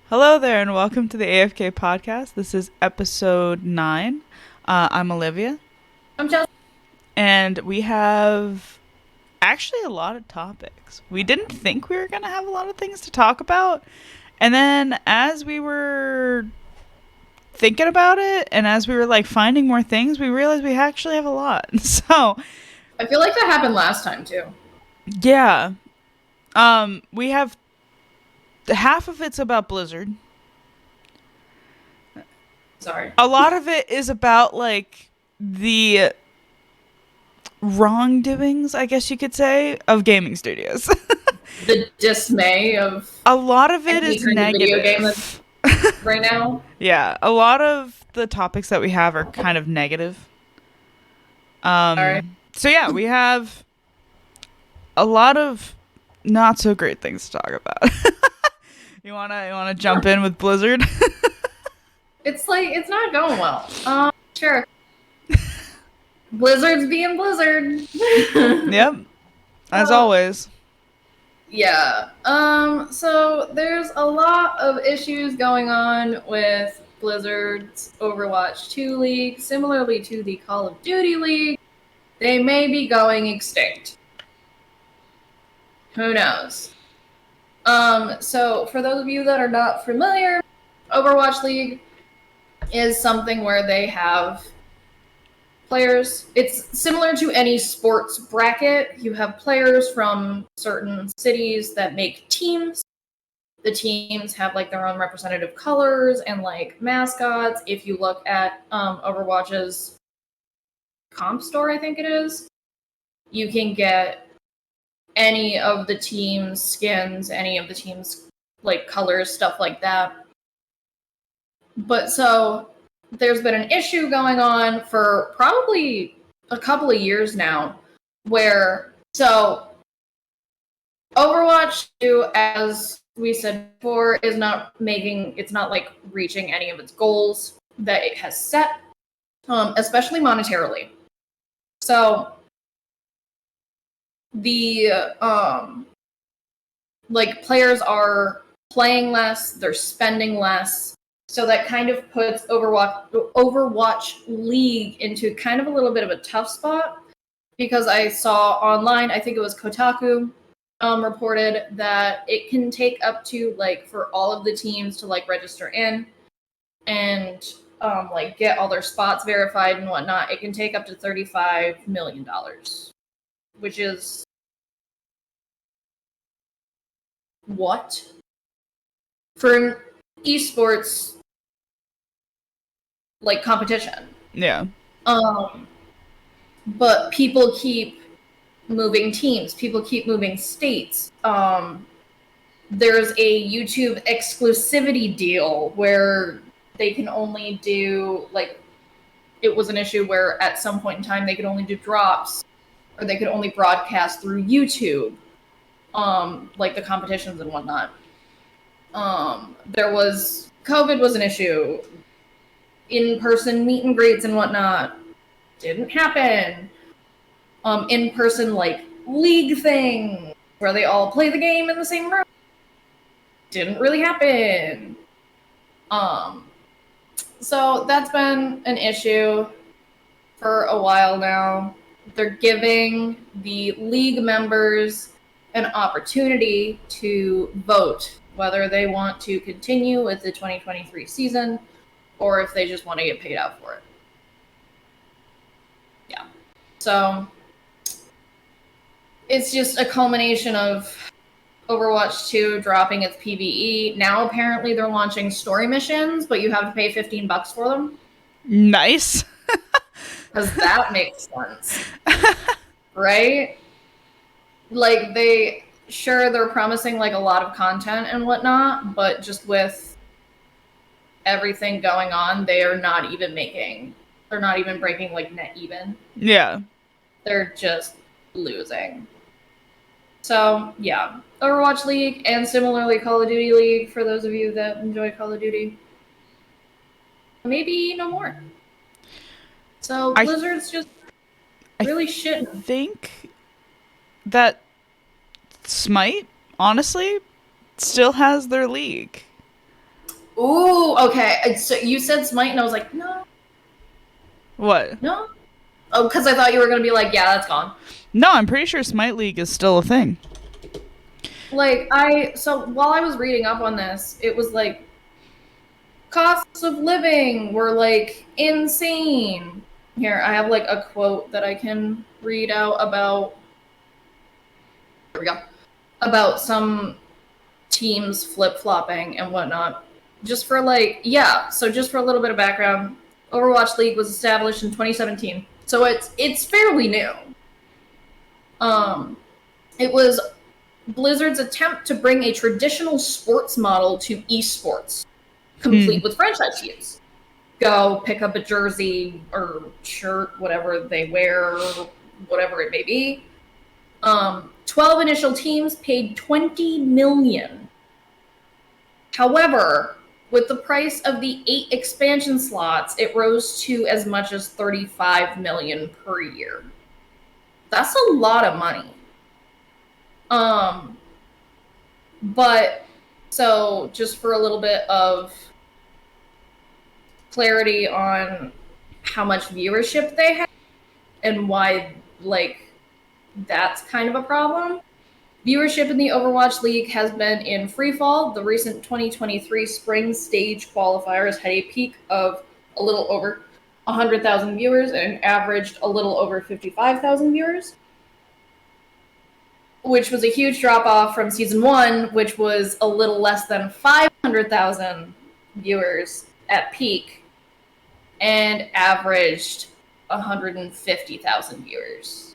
Hello there, and welcome to the AFK Podcast. This is episode 9. I'm Olivia, I'm Chelsea. and we have actually a lot of topics. We didn't think we were going to have a lot of things to talk about, and then as we were thinking about it, and as we were finding more things, we realized we actually have a lot. So, I feel like that happened last time too. yeah, we have half of it's about Blizzard. Sorry. A lot of it is about the wrongdoings, I guess you could say, of gaming studios. The dismay of A lot of it any is kind of video game negative. right now. Yeah, a lot of the topics that we have are kind of negative. Alright. So yeah, we have a lot of not so great things to talk about. You wanna jump in with Blizzard? It's not going well. Sure. Blizzard's being Blizzard. Yep. As always. Yeah. So there's a lot of issues going on with Blizzard's Overwatch 2 League, similarly to the Call of Duty League. They may be going extinct. Who knows? So for those of you that are not familiar, Overwatch League is something where they have players. It's similar to any sports bracket. You have players from certain cities that make teams. The teams have their own representative colors and mascots. If you look at Overwatch's comp store, I think it is, you can get any of the team's skins, any of the team's colors, stuff like that. But so there's been an issue going on for probably a couple of years now where Overwatch 2, as we said before, it's not reaching any of its goals that it has set, especially monetarily. So the players are playing less, they're spending less. So that kind of puts Overwatch League into kind of a little bit of a tough spot, because I saw online, I think it was Kotaku, reported that it can take up to for all of the teams to register in and get all their spots verified and whatnot. It can take up to $35 million, which is what for an esports competition. Yeah. But people keep moving teams. People keep moving states. There's a YouTube exclusivity deal where they can only do it was an issue where at some point in time they could only do drops, or they could only broadcast through YouTube, the competitions and whatnot. COVID was an issue. In-person meet and greets and whatnot didn't happen. In-person league thing where they all play the game in the same room didn't really happen. So that's been an issue for a while now. They're giving the league members an opportunity to vote whether they want to continue with the 2023 season or if they just want to get paid out for it. Yeah. So it's just a culmination of Overwatch 2 dropping its PvE. Now apparently they're launching story missions, but you have to pay $15 for them. Nice. Because that makes sense. Right? They're promising a lot of content and whatnot, but just with everything going on, they're not even breaking net even. Yeah. They're just losing. So yeah, Overwatch League, and similarly Call of Duty League, for those of you that enjoy Call of Duty, maybe no more. So Blizzard's just really shitting. I think that Smite, honestly, still has their league. Ooh, okay. So you said Smite, and I was like, no. What? No? Oh, because I thought you were going to be like, yeah, that's gone. No, I'm pretty sure Smite League is still a thing. Like, so while I was reading up on this, it was like, costs of living were, like, insane. Here, I have, like, a quote that I can read out about, here we go, about some teams flip-flopping and whatnot. Just for, like, so just for a little bit of background, Overwatch League was established in 2017. So it's fairly new. It was Blizzard's attempt to bring a traditional sports model to esports, complete with franchise fees. Go pick up a jersey or shirt, whatever they wear, whatever it may be. 12 initial teams paid $20 million. However, with the price of the 8 expansion slots, it rose to as much as $35 million per year. That's a lot of money. But so just for a little bit of clarity on how much viewership they have and why, like, that's kind of a problem. Viewership in the Overwatch League has been in freefall. The recent 2023 spring stage qualifiers had a peak of a little over 100,000 viewers and averaged a little over 55,000 viewers, which was a huge drop-off from Season 1, which was a little less than 500,000 viewers at peak and averaged 150,000 viewers.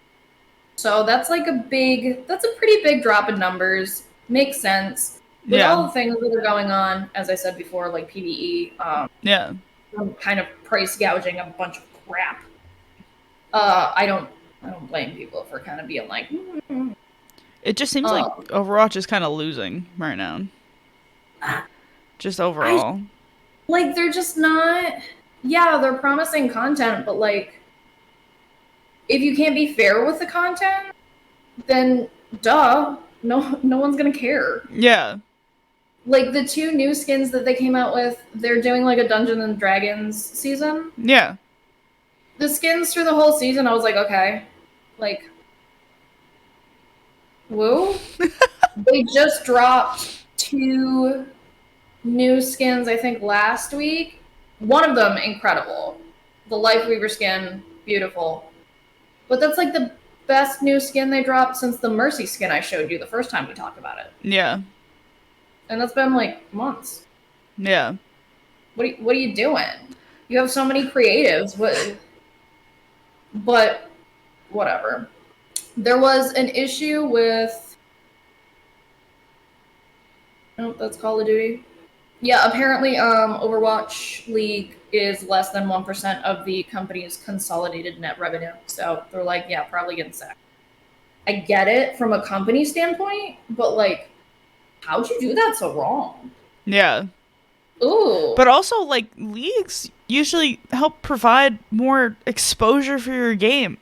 So that's like that's a pretty big drop in numbers. Makes sense. With all the things that are going on, as I said before, like PvE, kind of price gouging a bunch of crap. I don't blame people for kind of being like, It just seems like Overwatch is kind of losing right now. Just overall. Like, they're just not... Yeah, they're promising content, but, like, if you can't be fair with the content, then, duh, no one's gonna care. Yeah. Like, the 2 new skins that they came out with, they're doing, like, a Dungeons and Dragons season. Yeah. The skins through the whole season, I was like, okay. Like, woo? They just dropped 2 new skins, I think, last week. One of them, incredible. The Lifeweaver skin, beautiful. But that's like the best new skin they dropped since the Mercy skin I showed you the first time we talked about it. Yeah. And that's been like months. Yeah. What are you doing? You have so many creatives. But whatever. There was an issue with... Oh, that's Call of Duty. Yeah, apparently Overwatch League is less than 1% of the company's consolidated net revenue. So they're like, yeah, probably getting sacked. I get it from a company standpoint, but like, how'd you do that so wrong? Yeah. Ooh. But also, like, leagues usually help provide more exposure for your game.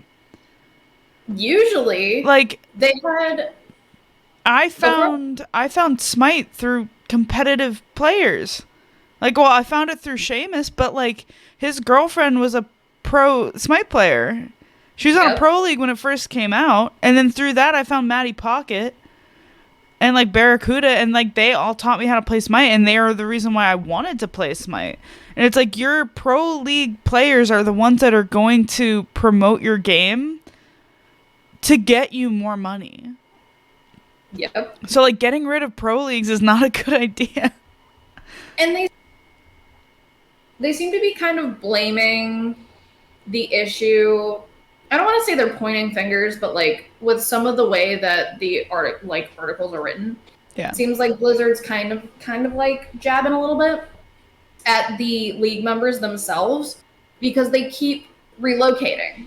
Usually. Like, they had... I found Smite through competitive players. Like, well, I found it through Seamus, but, like, his girlfriend was a pro Smite player. She was on a pro league when it first came out, and then through that I found Maddie Pocket and, like, Barracuda, and, like, they all taught me how to play Smite, and they are the reason why I wanted to play Smite. And it's like, your pro league players are the ones that are going to promote your game to get you more money. Yep. So, like, getting rid of pro leagues is not a good idea. And they seem to be kind of blaming the issue. I don't want to say they're pointing fingers, but, like, with some of the way that the articles are written, it seems like Blizzard's kind of like jabbing a little bit at the league members themselves because they keep relocating.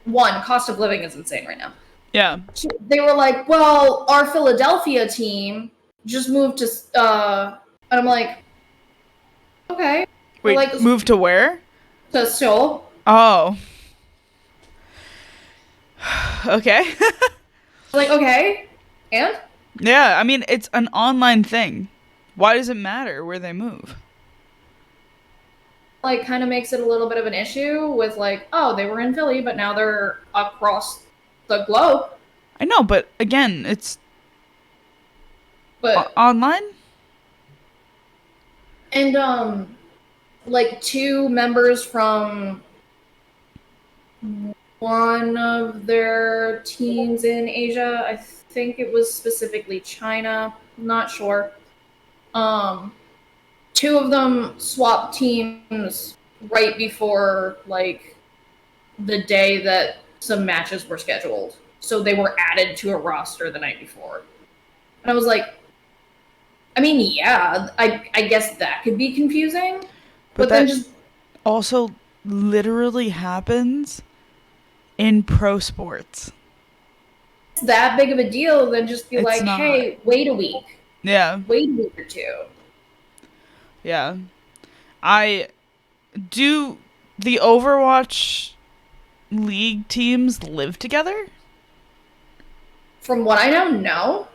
One, cost of living is insane right now. Yeah. They were like, well, our Philadelphia team just moved to, and I'm like, okay. Wait, like, moved to where? To Seoul. Oh. Okay. Like, okay. And? Yeah, I mean, it's an online thing. Why does it matter where they move? Like, kind of makes it a little bit of an issue with, like, oh, they were in Philly, but now they're across the globe. I know, but again, it's But online. and like 2 members from one of their teams in Asia. I think it was specifically China. I'm not sure. 2 of them swapped teams right before, like, the day that some matches were scheduled. So they were added to a roster the night before. And I was like, I mean, yeah, I guess that could be confusing. But then that just also literally happens in pro sports. it's that big of a deal, then just be It's like, not. hey, wait a week. Yeah. Wait a week or 2. Yeah. I do the Overwatch League teams live together? From what I know, no.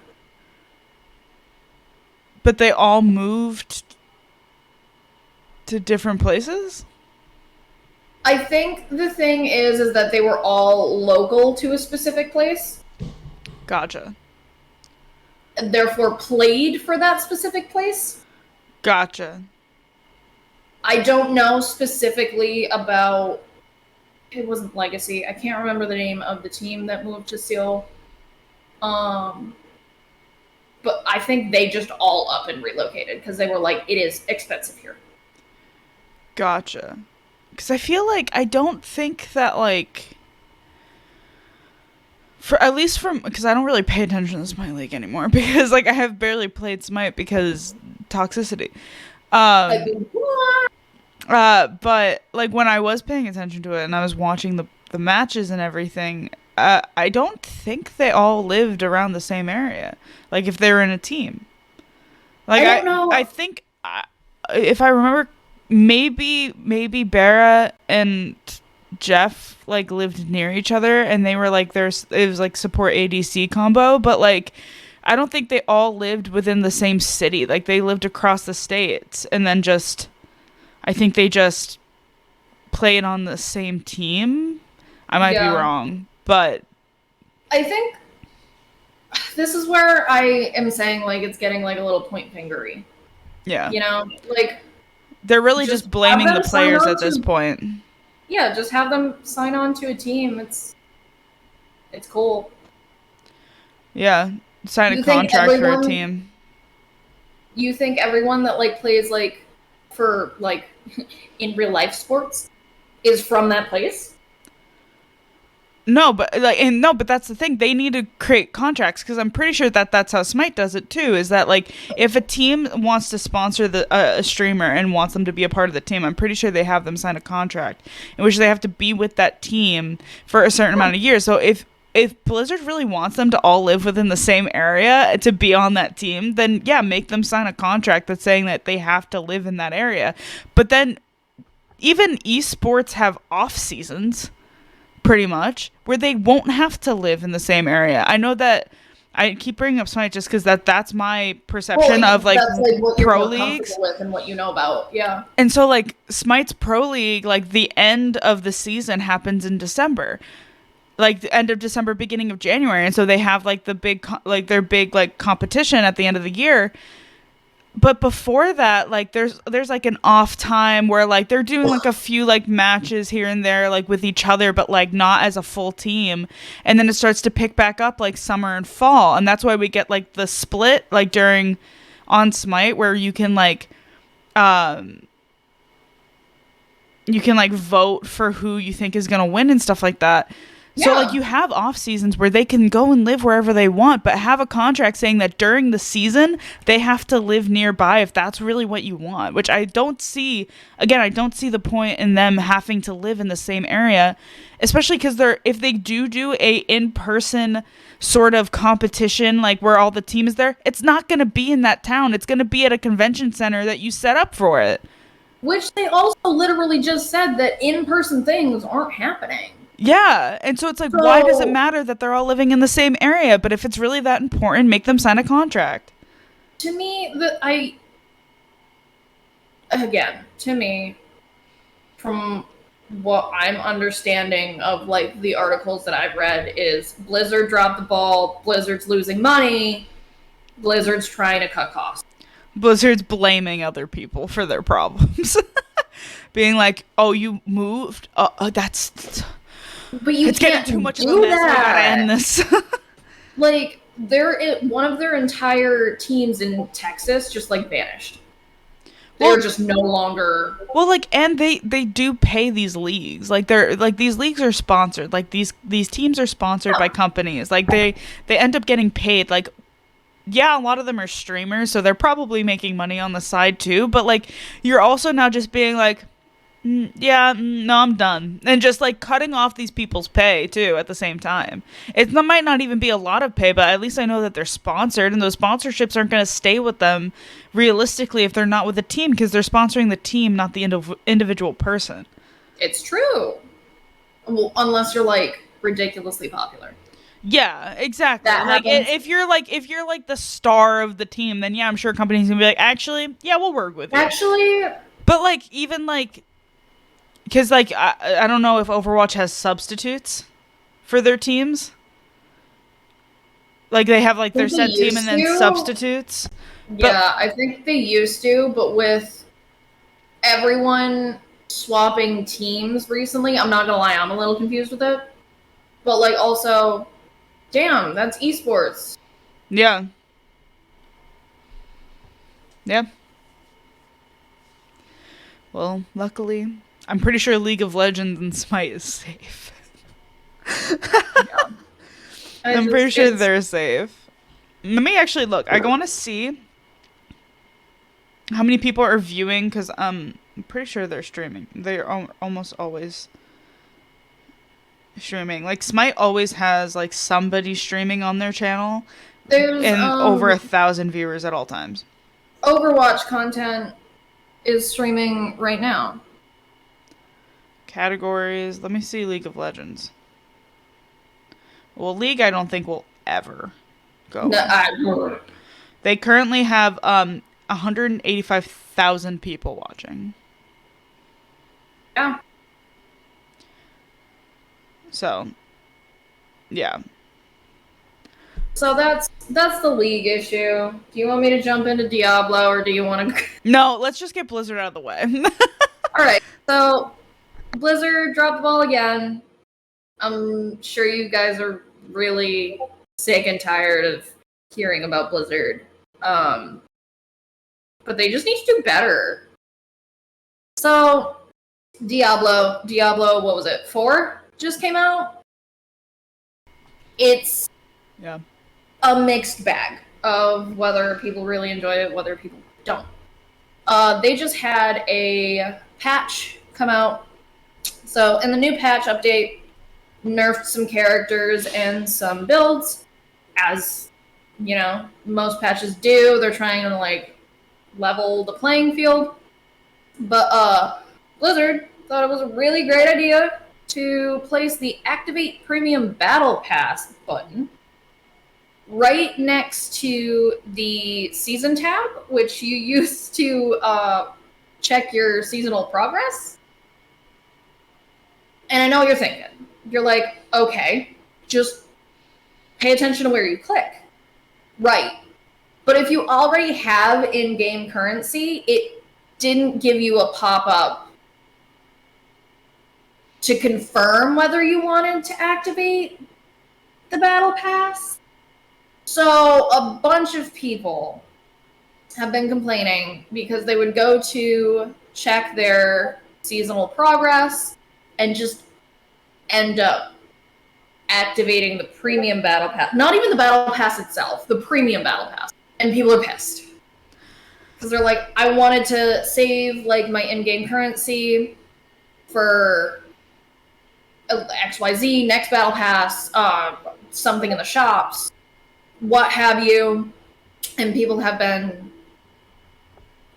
But they all moved to different places? I think the thing is that they were all local to a specific place, Gotcha. and therefore played for that specific place. Gotcha. I don't know specifically about. It wasn't Legacy. I can't remember the name of the team that moved to Seoul. But I think they just all up and relocated because they were like, it is expensive here. Gotcha. Because I feel like I don't think that, like, for at least from, because I don't really pay attention to Smite League anymore because, like, I have barely played Smite because toxicity. Like, But, like, when I was paying attention to it and I was watching the matches and everything, I don't think they all lived around the same area. Like, if they were in a team. Like, I don't know. I think, if I remember, maybe Barra and Jeff, like, lived near each other and they were, like, it was, like, support ADC combo, but, like, I don't think they all lived within the same city. Like, they lived across the states and then I think they just played on the same team. I might be wrong, but I think this is where I am saying, like, it's getting, like, a little point fingery. yeah. You know? Like, They're really just blaming the players at this point. Yeah, just have them sign on to a team. It's cool. Yeah. Sign a contract for a team. You think everyone that, like, plays, like, for, like, in real life sports is from that place? No, but that's the thing. They need to create contracts because I'm pretty sure that that's how Smite does it too. Is that, like, if a team wants to sponsor a streamer and wants them to be a part of the team, I'm pretty sure they have them sign a contract in which they have to be with that team for a certain amount of years. So if Blizzard really wants them to all live within the same area to be on that team, then yeah, make them sign a contract that's saying that they have to live in that area. But then even esports have off seasons, pretty much, where they won't have to live in the same area. I know that I keep bringing up Smite just because that's my perception of, like, that's, like, what you're pro more leagues comfortable with and what you know about. Yeah. And so, like, Smite's pro league, like, the end of the season happens in December. Like, the end of December, beginning of January. And so they have, like, their big, like, competition at the end of the year. But before that, like, there's like an off time where, like, they're doing, like, a few, like, matches here and there, like, with each other, but, like, not as a full team. And then it starts to pick back up, like, summer and fall. And that's why we get, like, the split, like, on Smite, where you can, like, vote for who you think is gonna win and stuff like that. So, like, you have off seasons where they can go and live wherever they want, but have a contract saying that during the season they have to live nearby if that's really what you want, which I don't see. Again, I don't see the point in them having to live in the same area, especially because if they do a in-person sort of competition, like, where all the team is there, it's not going to be in that town. It's going to be at a convention center that you set up for it. Which they also literally just said that in-person things aren't happening. Yeah, and so it's like, why does it matter that they're all living in the same area? But if it's really that important, make them sign a contract. To me, again, to me, from what I'm understanding of like the articles that I've read, is Blizzard dropped the ball, Blizzard's losing money, Blizzard's trying to cut costs. Blizzard's blaming other people for their problems. Being like, oh, you moved? That's... But you it's can't getting too much of do a mess. that. We gotta end this. Like, one of their entire teams in Texas just, like, vanished. They're just no longer... Well, like, and they do pay these leagues. Like, they're, like, these leagues are sponsored. Like, these teams are sponsored by companies. Like, they end up getting paid. Like, yeah, a lot of them are streamers, so they're probably making money on the side, too. But, like, you're also now just being like... no, I'm done. And just, like, cutting off these people's pay, too, at the same time. It might not even be a lot of pay, but at least I know that they're sponsored, and those sponsorships aren't going to stay with them, realistically, if they're not with the team, because they're sponsoring the team, not the individual person. It's true. Well, unless you're, like, ridiculously popular. Yeah, exactly. Like, if you're like the star of the team, then yeah, I'm sure companies can be like, actually, yeah, we'll work with you. Actually... But, like, even, like... Because, like, I don't know if Overwatch has substitutes for their teams. Like, they have, like, their set team and then substitutes. Yeah, I think they used to, but with everyone swapping teams recently, I'm not gonna lie, I'm a little confused with it. But, like, also, damn, that's esports. Yeah. Yeah. Well, luckily... I'm pretty sure League of Legends and Smite is safe. Yeah. I'm pretty sure they're safe. Let me actually look. I want to see how many people are viewing, because I'm pretty sure they're streaming. They're almost always streaming. Like, Smite always has, like, somebody streaming on their channel. There's over 1,000 viewers at all times. Overwatch content is streaming right now. Categories. Let me see League of Legends. Well, League I don't think will ever go. They currently have 185,000 people watching. Yeah. So, yeah. So that's the League issue. Do you want me to jump into Diablo, or do you want to... No, let's just get Blizzard out of the way. Alright, so Blizzard dropped the ball again. I'm sure you guys are really sick and tired of hearing about Blizzard. But they just need to do better. So, Diablo, what was it, 4 just came out? It's a mixed bag of whether people really enjoy it, whether people don't. They just had a patch come out. So in the new patch update, nerfed some characters and some builds, as, you know, most patches do. They're trying to, like, level the playing field. But Blizzard thought it was a really great idea to place the Activate Premium Battle Pass button right next to the Season tab, which you use to check your seasonal progress. And I know what you're thinking. You're like, okay, just pay attention to where you click. Right. But if you already have in-game currency, it didn't give you a pop-up to confirm whether you wanted to activate the Battle Pass. So a bunch of people have been complaining because they would go to check their seasonal progress and just end up activating the premium battle pass. Not even the battle pass itself, the premium battle pass. And people are pissed. Because they're like, I wanted to save, like, my in-game currency for XYZ, next battle pass, something in the shops, what have you. And people have been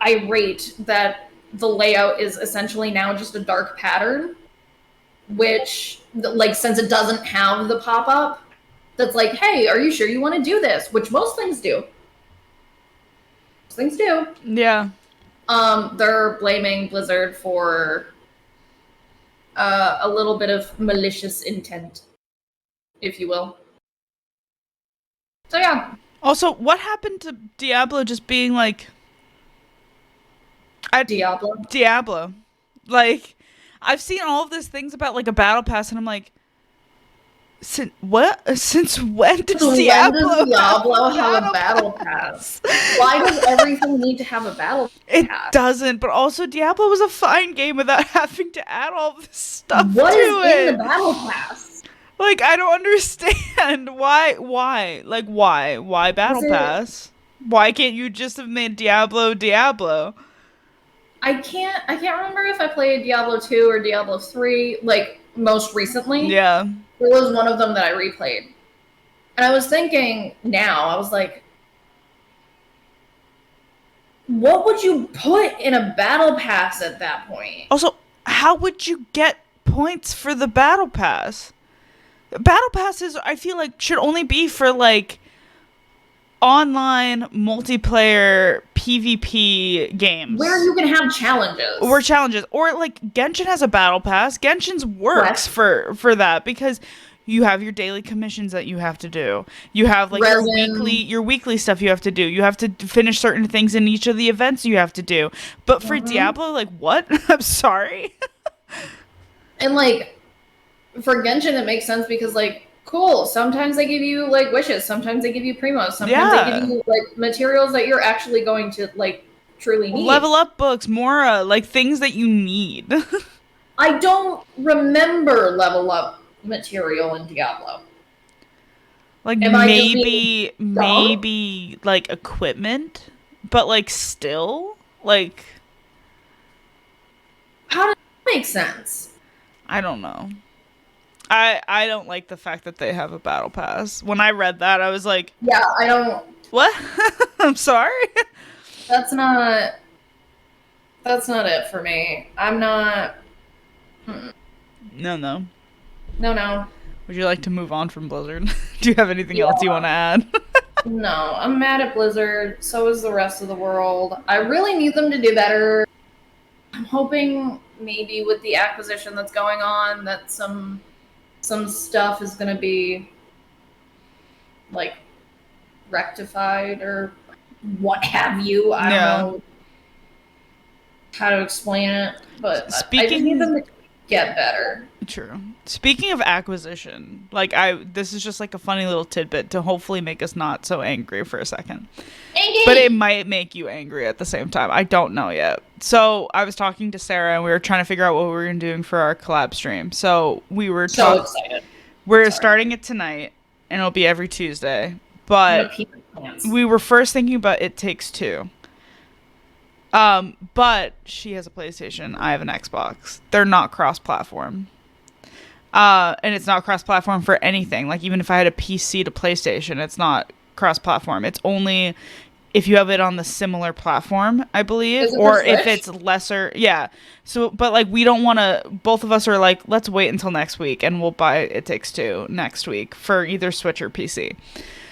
irate that the layout is essentially now just a dark pattern, which, like, since it doesn't have the pop-up that's like, hey, are you sure you want to do this? Which most things do. Most things do. Yeah. They're blaming Blizzard for a little bit of malicious intent, if you will. So yeah. Also, what happened to Diablo just being like Diablo? Like, I've seen all of these things about like a battle pass, and I'm like, since when does Diablo have a battle pass? Why does everything need to have a battle pass? It doesn't, but also Diablo was a fine game without having to add all this stuff to it. What is in the battle pass? Like, I don't understand why? Like, why battle pass? Why can't you just have made Diablo? I can't remember if I played Diablo 2 or Diablo 3, like, most recently. Yeah. It was one of them that I replayed. And I was thinking now, I was like, what would you put in a battle pass at that point? Also, how would you get points for the battle pass? Battle passes, I feel like, should only be for, like, online multiplayer PvP games where you can have challenges or like Genshin has a battle pass. Genshin's works for that because you have your daily commissions that you have to do. You have like your weekly stuff you have to do. You have to finish certain things in each of the events you have to do. But for Diablo, like, what? I'm sorry. And like for Genshin it makes sense because like cool. Sometimes they give you like wishes. Sometimes they give you primos. Sometimes they give you like materials that you're actually going to like truly need. Level up books, Mora, like things that you need. I don't remember level up material in Diablo. Like maybe like equipment, but like still like. How does that make sense? I don't know. I don't like the fact that they have a battle pass. When I read that, I was like, yeah, I don't. What? I'm sorry. That's not it for me. I'm not. No. Would you like to move on from Blizzard? Do you have anything else you want to add? No, I'm mad at Blizzard. So is the rest of the world. I really need them to do better. I'm hoping maybe with the acquisition that's going on that some stuff is going to be like rectified or what have you. I don't know how to explain it, but I just need them to get better. True. Speaking of acquisition, like this is just like a funny little tidbit to hopefully make us not so angry for a second. Angry! But it might make you angry at the same time. I don't know yet. So I was talking to Sarah and we were trying to figure out what we were going to do for our collab stream. So we were so excited. We're starting it tonight and it'll be every Tuesday. But we were first thinking about It Takes Two. But she has a PlayStation. I have an Xbox. They're not cross-platform. And it's not cross-platform for anything. Like, even if I had a PC to PlayStation, it's not cross-platform. It's only if you have it on the similar platform, I believe, or if it's lesser. Yeah. So, but like, we don't want to. Both of us are like, let's wait until next week, and we'll buy It Takes Two next week for either Switch or PC.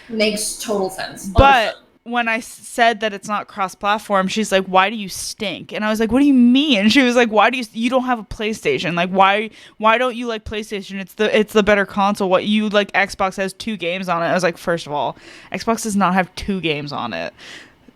Makes total sense. But when I said that it's not cross-platform, she's like, why do you stink? And I was like, what do you mean? And she was like, why do you don't have a PlayStation? Like, why don't you like PlayStation? It's the better console. What you like, Xbox has 2 games on it. I was like, first of all, Xbox does not have 2 games on it.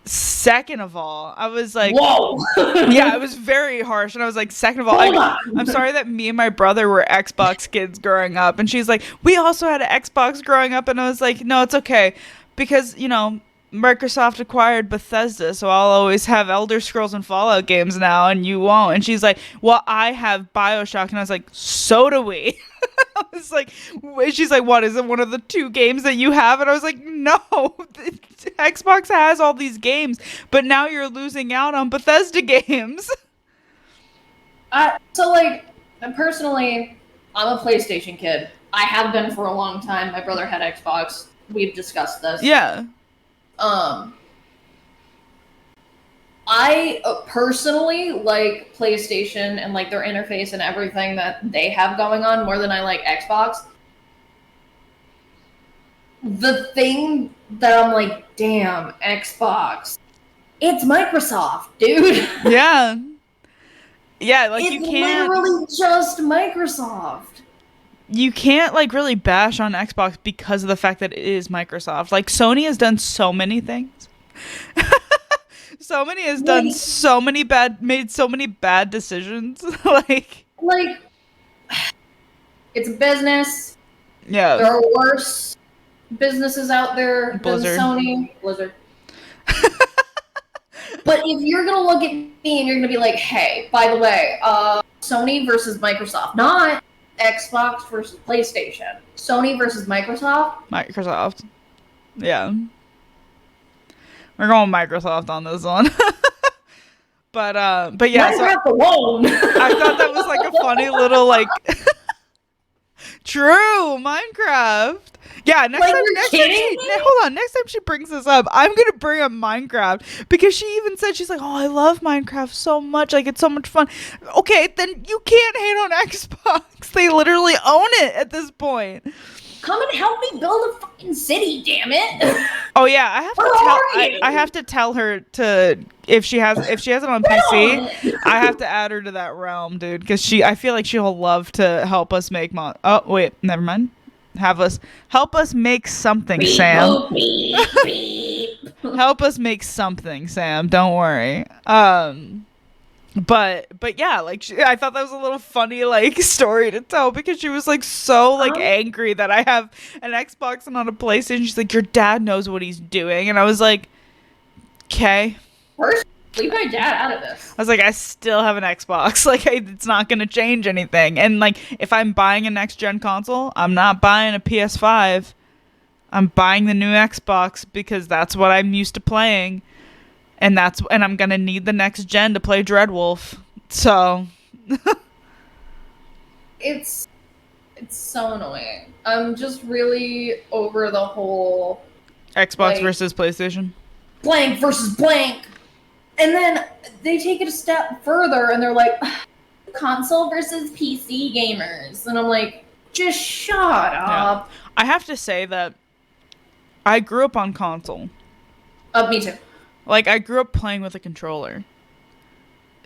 Second of all, I was like, whoa. Yeah, it was very harsh. And I was like, second of all, I'm sorry that me and my brother were Xbox kids growing up. And she's like, we also had an Xbox growing up. And I was like, no, it's okay. Because, you know, Microsoft acquired Bethesda, so I'll always have Elder Scrolls and Fallout games now, and you won't. And she's like, well, I have BioShock. And I was like, so do we. I was like, she's like, what, is it one of the 2 games that you have? And I was like, no, Xbox has all these games, but now you're losing out on Bethesda games. So, like, personally, I'm a PlayStation kid. I have been for a long time. My brother had Xbox. We've discussed this. Yeah. I personally like PlayStation and like their interface and everything that they have going on more than I like Xbox. The thing that I'm like, damn, Xbox, it's Microsoft, dude. Yeah. Yeah, like it's literally just Microsoft. You can't like really bash on Xbox because of the fact that it is Microsoft. Like Sony has done so many things. Sony has done made so many bad decisions. like it's a business. Yeah. There are worse businesses out there Blizzard. than Sony. Blizzard. But if you're going to look at me and you're going to be like, hey, by the way, Sony versus Microsoft, not Xbox versus PlayStation. Sony versus Microsoft. Microsoft. Yeah. We're going Microsoft on this one. but yeah. Minecraft alone. I thought that was like a funny little like true Minecraft. Yeah, next time she brings this up, I'm gonna bring up Minecraft because she even said she's like, oh, I love Minecraft so much, like it's so much fun. Okay, then you can't hate on Xbox. They literally own it at this point. Come and help me build a fucking city, damn it. Oh yeah, I have to tell her to if she has it on PC, I have to add her to that realm, dude, because I feel like she'll love to help us make oh wait, never mind. Help us make something, Sam. Help us make something, Sam. Don't worry. But yeah, like I thought that was a little funny like story to tell because she was like so like angry that I have an Xbox and not a PlayStation. She's like, your dad knows what he's doing, and I was like, okay. First, leave my dad out of this. I was like, I still have an Xbox. Like, it's not gonna change anything. And like, if I'm buying a next gen console, I'm not buying a PS5. I'm buying the new Xbox because that's what I'm used to playing. And I'm gonna need the next gen to play Dreadwolf. So it's so annoying. I'm just really over the whole Xbox versus PlayStation. Blank versus blank. And then they take it a step further and they're like, console versus PC gamers. And I'm like, just shut up. Yeah. I have to say that I grew up on console. Me too. Like, I grew up playing with a controller.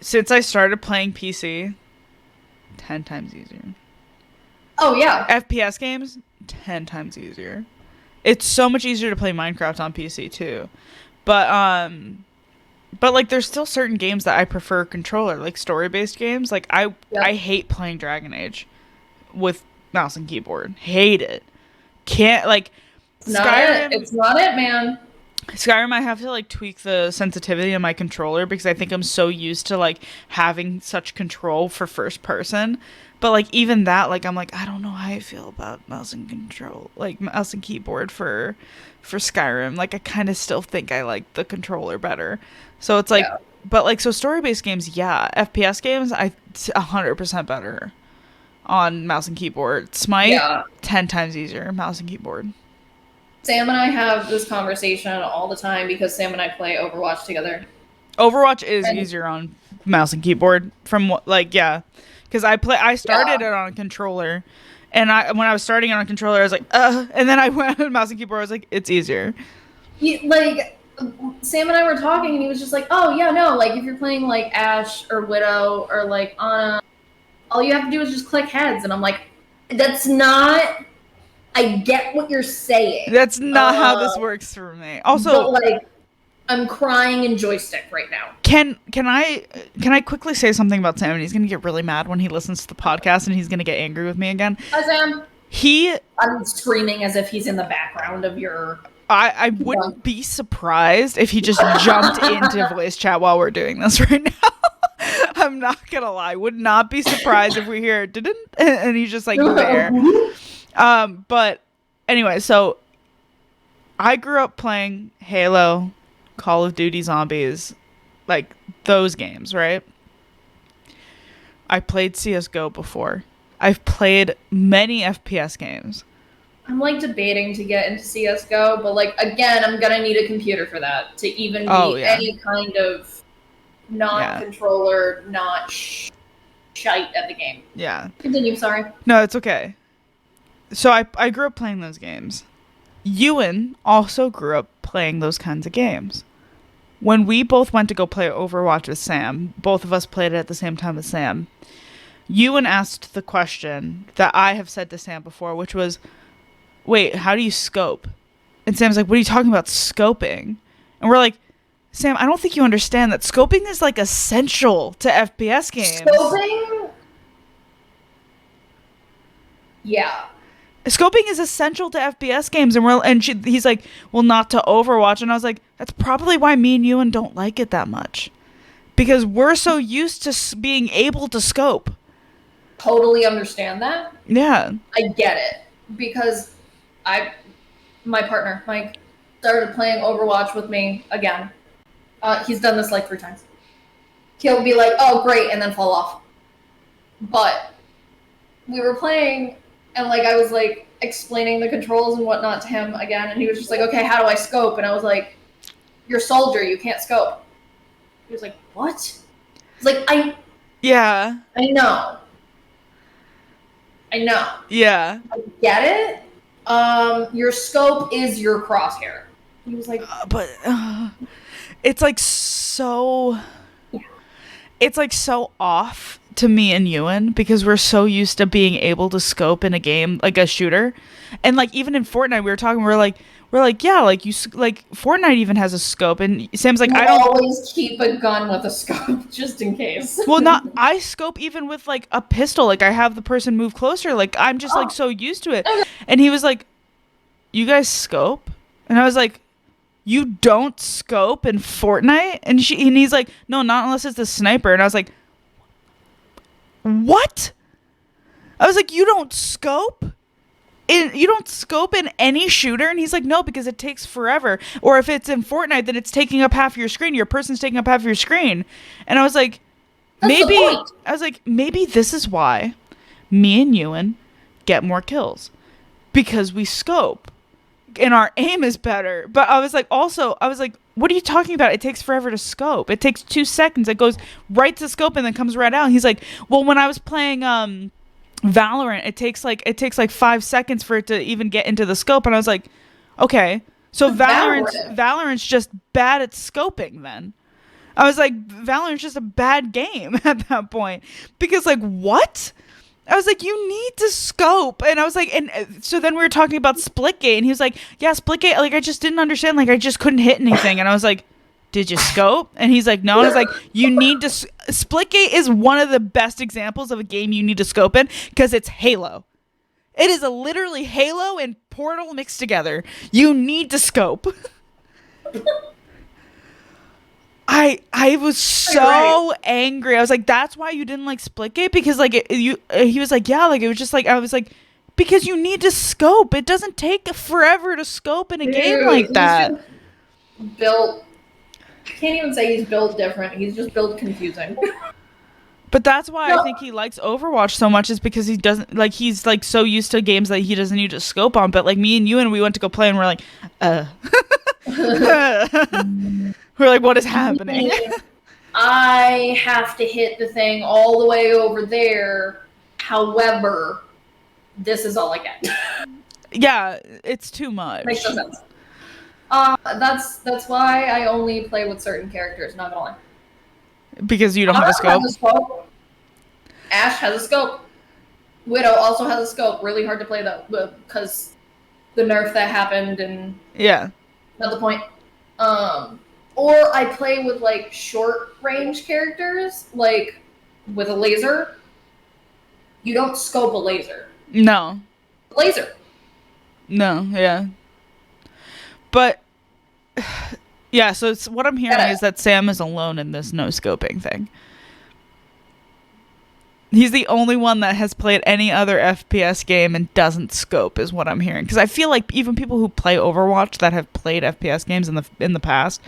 Since I started playing PC, 10 times easier. Oh, yeah. FPS games, 10 times easier. It's so much easier to play Minecraft on PC, too. But like, there's still certain games that I prefer controller, like story-based games. Like, I hate playing Dragon Age with mouse and keyboard. Hate it. Can't, like, Skyrim. It's not it, man. Skyrim, I have to like tweak the sensitivity of my controller because I think I'm so used to like having such control for first person. But like even that, like I'm like, I don't know how I feel about mouse and keyboard for Skyrim. Like I kind of still think I like the controller better. So it's like, but like so story-based games, yeah, FPS games, 100% better on mouse and keyboard. Smite, 10 times easier mouse and keyboard. Sam and I have this conversation all the time because Sam and I play Overwatch together. Overwatch is easier on mouse and keyboard from what, like, yeah. Because I started it on a controller, and when I was starting it on a controller, I was like, and then I went on mouse and keyboard, I was like, it's easier. Like, Sam and I were talking, and he was just like, oh, yeah, no, like, if you're playing, like, Ashe or Widow or, like, Ana, all you have to do is just click heads, and I'm like, that's not... I get what you're saying. That's not how this works for me. Also, but like, I'm crying in joystick right now. Can I quickly say something about Sam? And he's gonna get really mad when he listens to the podcast, and he's gonna get angry with me again. Hi, Sam. I'm screaming as if he's in the background of your. I wouldn't be surprised if he just jumped into voice chat while we're doing this right now. I'm not gonna lie. Would not be surprised if we hear didn't and he's just like there. But anyway, so I grew up playing Halo, Call of Duty Zombies, like those games, right? I played CSGO before. I've played many FPS games. I'm like debating to get into CSGO, but like again, I'm gonna need a computer for that to even be any kind of non-controller, not shite at the game. Yeah. Continue, sorry. No, it's okay. So I grew up playing those games. Ewan also grew up playing those kinds of games. when we both went to go play Overwatch with Sam, both of us played it at the same time as Sam. Ewan asked the question that I have said to Sam before, which was, wait, how do you scope? And Sam's like, what are you talking about scoping? And we're like, Sam, I don't think you understand that scoping is like essential to FPS games. Scoping? Yeah. Scoping is essential to FPS games, and he's like, well, not to Overwatch, and I was like, that's probably why me and Ewan don't like it that much, because we're so used to being able to scope. Totally understand that. Yeah, I get it, because my partner Mike started playing Overwatch with me again. He's done this like 3 times. He'll be like, oh, great, and then fall off. But we were playing, and like I was like explaining the controls and whatnot to him again, and he was just like, okay, how do I scope? And I was like, you're a soldier, you can't scope. He was like, what? It's like, yeah, I know. yeah. I get it. Your scope is your crosshair. He was like, But it's like so. Yeah. It's like so off to me and Ewan because we're so used to being able to scope in a game, like a shooter, and like even in Fortnite we were talking, we're like yeah, like you like Fortnite even has a scope, and Sam's like, I don't always keep a gun with a scope just in case. Well, not I scope even with like a pistol, like I have the person move closer, like I'm just like so used to it. And he was like, you guys scope? And I was like, you don't scope in Fortnite? And he's like, no, not unless it's the sniper. And I was like, what? I was like, you don't scope? You don't scope in any shooter? And he's like, no, because it takes forever. Or if it's in Fortnite, then it's taking up half your screen. Your person's taking up half your screen. And I was like, maybe this is why me and Ewan get more kills. Because we scope. And our aim is better. But I was like, what are you talking about? It takes forever to scope. It takes 2 seconds. It goes right to scope and then comes right out. And he's like, well, when I was playing Valorant, it takes like 5 seconds for it to even get into the scope. And I was like, okay, so Valorant's just bad at scoping then. I was like, Valorant's just a bad game at that point. Because like, what? I was like, you need to scope. And I was like, and so then we were talking about Splitgate, and he was like, yeah, Splitgate, like I just didn't understand, like I just couldn't hit anything. And I was like, did you scope? And he's like, no. And I was like, you need to Splitgate is one of the best examples of a game you need to scope in, because it's Halo. It is literally Halo and Portal mixed together. You need to scope. I was so angry. I was like, that's why you didn't like Splitgate? Because like he was like, yeah, like it was just like, I was like, because you need to scope. It doesn't take forever to scope in a game like that. Built, I can't even say he's built different. He's just built confusing. But that's why I think he likes Overwatch so much, is because he doesn't like, he's like so used to games that he doesn't need to scope on. But like me and Ewan, we went to go play and we're like, we're like, what is happening? I have to hit the thing all the way over there. However, this is all I get. Yeah, it's too much. Makes no sense. That's why I only play with certain characters, not gonna lie. Because you don't have a scope? Ashe has a scope. Widow also has a scope. Really hard to play though, because the nerf that happened and yeah, not the point. Or I play with like short range characters, like with a laser. You don't scope a laser. No. Laser. No, yeah. But yeah, so it's, what I'm hearing is that Sam is alone in this no scoping thing. He's the only one that has played any other FPS game and doesn't scope, is what I'm hearing. Because I feel like even people who play Overwatch that have played FPS games in the past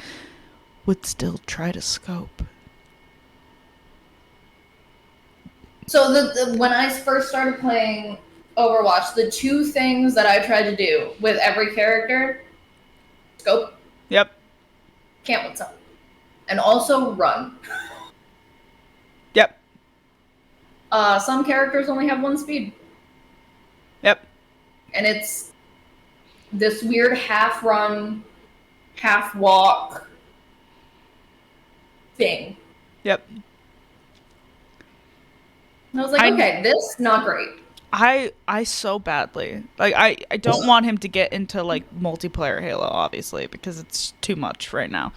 would still try to scope. So when I first started playing Overwatch, the 2 things that I tried to do with every character: scope. Yep. Can't what's up. And also run. Yep. Some characters only have 1 speed. Yep. And it's this weird half run, half walk thing. Yep. And I was like, okay, this not great. I so badly like I don't want him to get into like multiplayer Halo, obviously, because it's too much right now.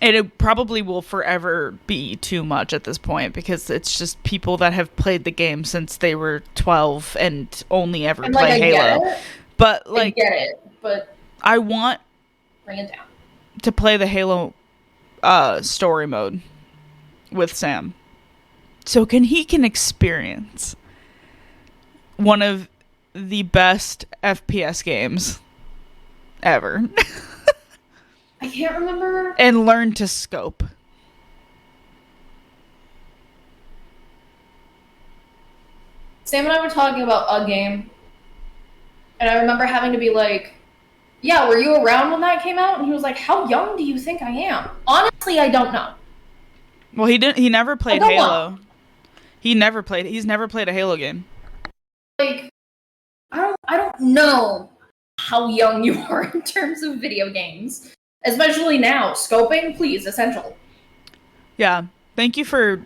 And it probably will forever be too much at this point because it's just people that have played the game since they were 12 and only ever And, play like, Halo. But like, I get it, but I want bring it down to play the Halo story mode with Sam, so he can experience one of the best FPS games ever. I can't remember. And learn to scope. Sam and I were talking about a game, and I remember having to be like, yeah, were you around when that came out? And he was like, how young do you think I am? Honestly, I don't know. Well, he never played Halo. He's never played a Halo game. Like, I don't know how young you are in terms of video games. Especially now. Scoping, please, essential. Yeah. Thank you for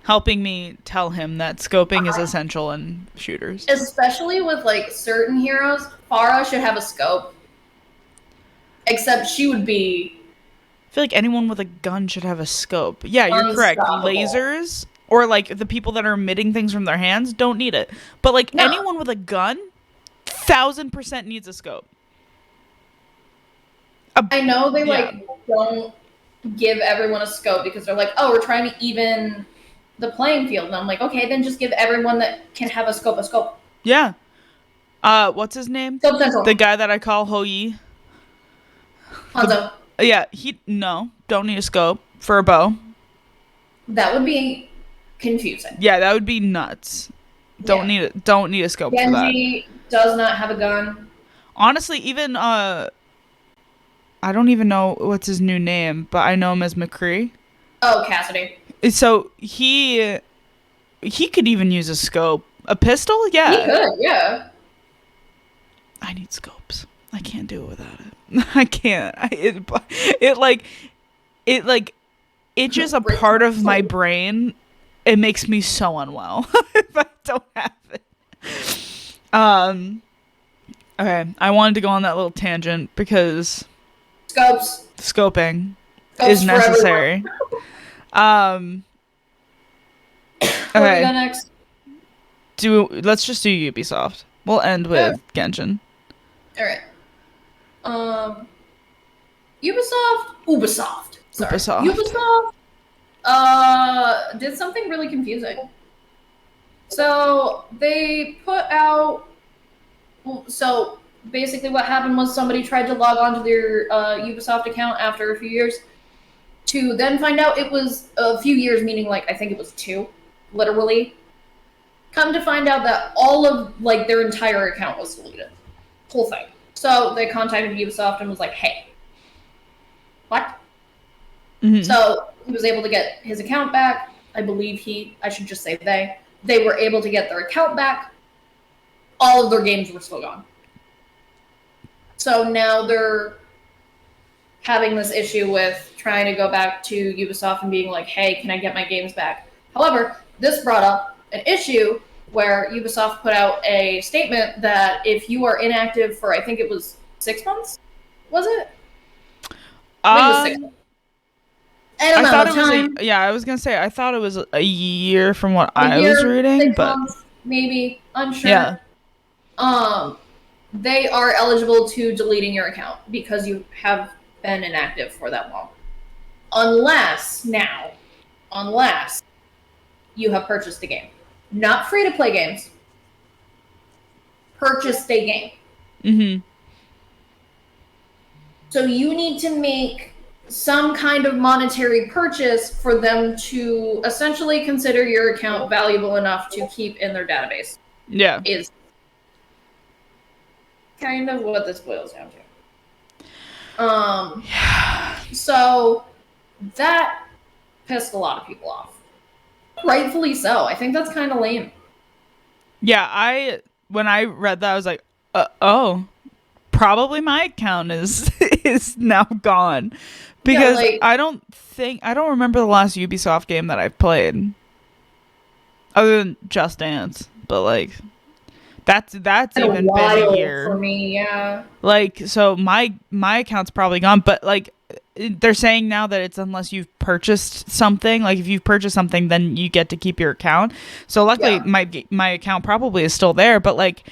helping me tell him that scoping is essential in shooters. Especially with, like, certain heroes. Pharah should have a scope. Except she would be... I feel like anyone with a gun should have a scope. Yeah, you're correct. Lasers, or, like, the people that are emitting things from their hands don't need it. But, like, anyone with a gun, 1000% needs a scope. I know they, like, don't give everyone a scope because they're like, oh, we're trying to even the playing field. And I'm like, okay, then just give everyone that can have a scope. Yeah. What's his name? Scope Central. The guy that I call Hoi. Hanzo. Yeah, don't need a scope for a bow. That would be confusing. Yeah, that would be nuts. Don't need a scope for that. Genji does not have a gun. Honestly, even I don't even know what's his new name, but I know him as McCree. Oh, Cassidy. So he could even use a scope. A pistol? Yeah. He could, yeah. I need scopes. I can't do it without it. I can't. It itches a part of my brain. It makes me so unwell if I don't have it. Okay, I wanted to go on that little tangent because scoping is necessary. Okay. Where do we go next? Let's just do Ubisoft. We'll end with Genshin. All right. Ubisoft. Sorry. Ubisoft did something really confusing. So they put out. So basically, what happened was somebody tried to log onto their Ubisoft account after a few years, to then find out it was a few years, meaning like I think it was 2, literally. Come to find out that all of like their entire account was deleted, whole thing. So they contacted Ubisoft and was like, "Hey, what?" Mm-hmm. So he was able to get his account back. I believe I should just say they were able to get their account back. All of their games were still gone. So now they're having this issue with trying to go back to Ubisoft and being like, hey, can I get my games back? However, this brought up an issue where Ubisoft put out a statement that if you are inactive for, I think it was 6 months, was it? I think it was 6 months. I thought it was I was gonna say I thought it was a year from what I was reading, 6 but months, maybe, unsure. Yeah. They are eligible to deleting your account because you have been inactive for that long. Unless you have purchased a game. Not free to play games. Purchased a game. Mm-hmm. So you need to make some kind of monetary purchase for them to essentially consider your account valuable enough to keep in their database. Yeah. Is kind of what this boils down to. So that pissed a lot of people off. Rightfully so. I think that's kind of lame. Yeah, when I read that, I was like, oh, probably my account is is now gone because I don't remember the last Ubisoft game that I've played other than Just Dance, but like that's even been a year for me. Yeah, like so my account's probably gone, but like they're saying now that it's unless you've purchased something. Like if you've purchased something, then you get to keep your account. So luckily my account probably is still there, but like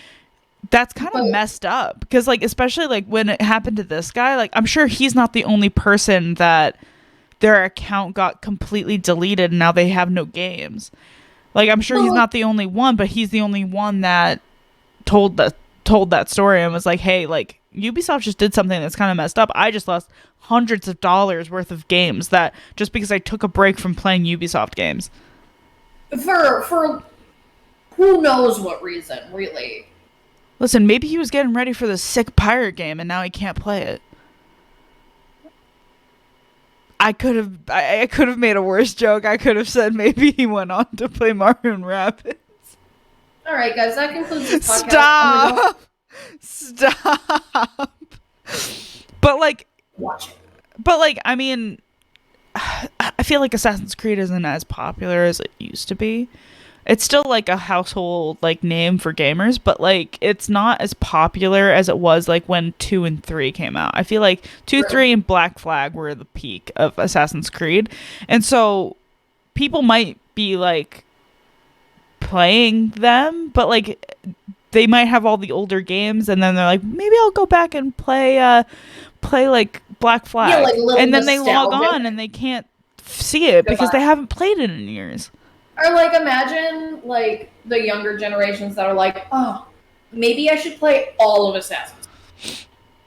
that's kind of messed up because like especially like when it happened to this guy, like I'm sure he's not the only person that their account got completely deleted and now they have no games. Like I'm sure he's not the only one, but he's the only one that told that story and was like, hey, like Ubisoft just did something that's kind of messed up. I just lost hundreds of dollars worth of games that just because I took a break from playing Ubisoft games. For who knows what reason, really. Listen, maybe he was getting ready for the sick pirate game and now he can't play it. I could have made a worse joke. I could have said maybe he went on to play Mario & Rabbids. All right, guys, that concludes this podcast. Stop. But like, watch it. But like, I mean, I feel like Assassin's Creed isn't as popular as it used to be. It's still like a household like name for gamers, but like it's not as popular as it was like when 2 and 3 came out. I feel like 2, 3, and Black Flag were the peak of Assassin's Creed, and so people might be like playing them, but like they might have all the older games, and then they're like, maybe I'll go back and play like Black Flag, yeah, like and then they log on and they can't see it because they haven't played it in years. Or like imagine like the younger generations that are like, oh, maybe I should play all of Assassin's.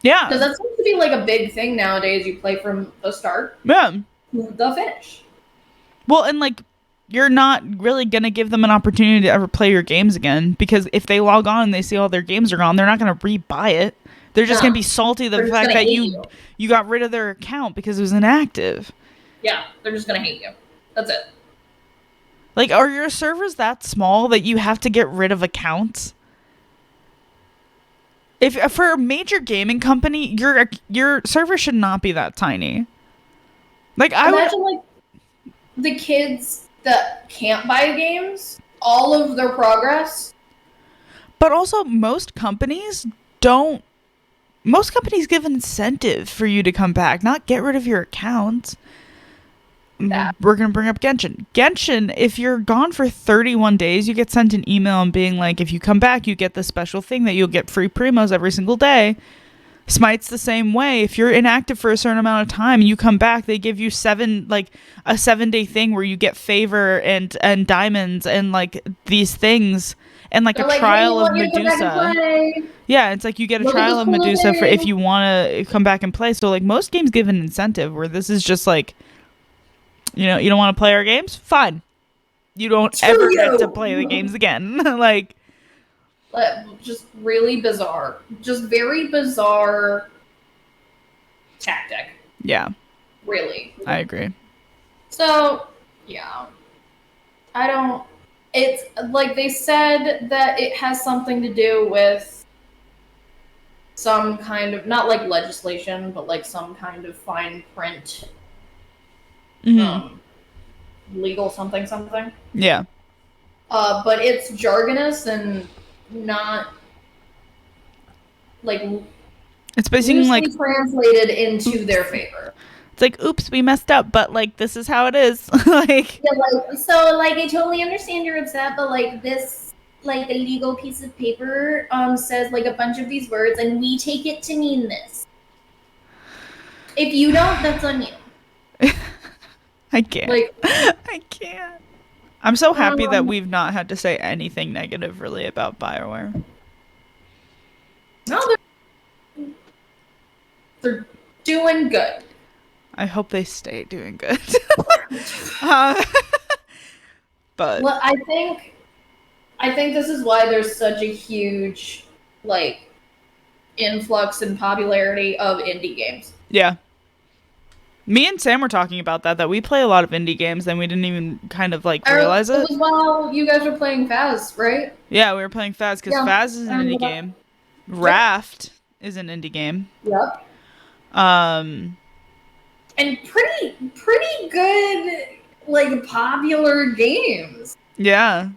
Yeah, because that seems to be like a big thing nowadays. You play from the start, to the finish. Well, and like you're not really gonna give them an opportunity to ever play your games again, because if they log on and they see all their games are gone, they're not gonna re-buy it. They're just gonna be salty the fact that you got rid of their account because it was inactive. Yeah, they're just gonna hate you. That's it. Like, are your servers that small that you have to get rid of accounts? If for a major gaming company, your server should not be that tiny. Like imagine like the kids that can't buy games, all of their progress. But also, most companies give an incentive for you to come back, not get rid of your account. Yeah. We're going to bring up Genshin. Genshin, if you're gone for 31 days, you get sent an email and being like, if you come back, you get this special thing that you'll get free primos every single day. Smite's the same way. If you're inactive for a certain amount of time and you come back, they give you a 7-day thing where you get favor and diamonds and like these things and like a trial of Medusa. Yeah, it's like you get a trial of Medusa for if you want to come back and play. So like most games give an incentive, where this is just like, you know, you don't want to play our games? Fine. You don't ever get to play the games again. Like, just really bizarre. Just very bizarre tactic. Yeah. Really. I agree. So, yeah. It's like they said that it has something to do with some kind of, not like legislation, but like some kind of fine print. Legal something. Yeah. But it's jargonous and not like it's basically like translated into their favor. It's like, oops, we messed up, but like this is how it is. Like, yeah, like so like I totally understand you're upset, but like this like a legal piece of paper says like a bunch of these words and we take it to mean this. If you don't, that's on you. I can't. Like, I can't. I'm so happy that we've not had to say anything negative really about BioWare. No, they're doing good. I hope they stay doing good. But well, I think this is why there's such a huge like influx and popularity of indie games. Yeah. Me and Sam were talking about that we play a lot of indie games and we didn't even kind of like realize it. It was while you guys were playing Faz, right? Yeah, we were playing Faz because Faz is an indie game. Raft is an indie game. Yep. Um, And pretty good, like, popular games. yeah.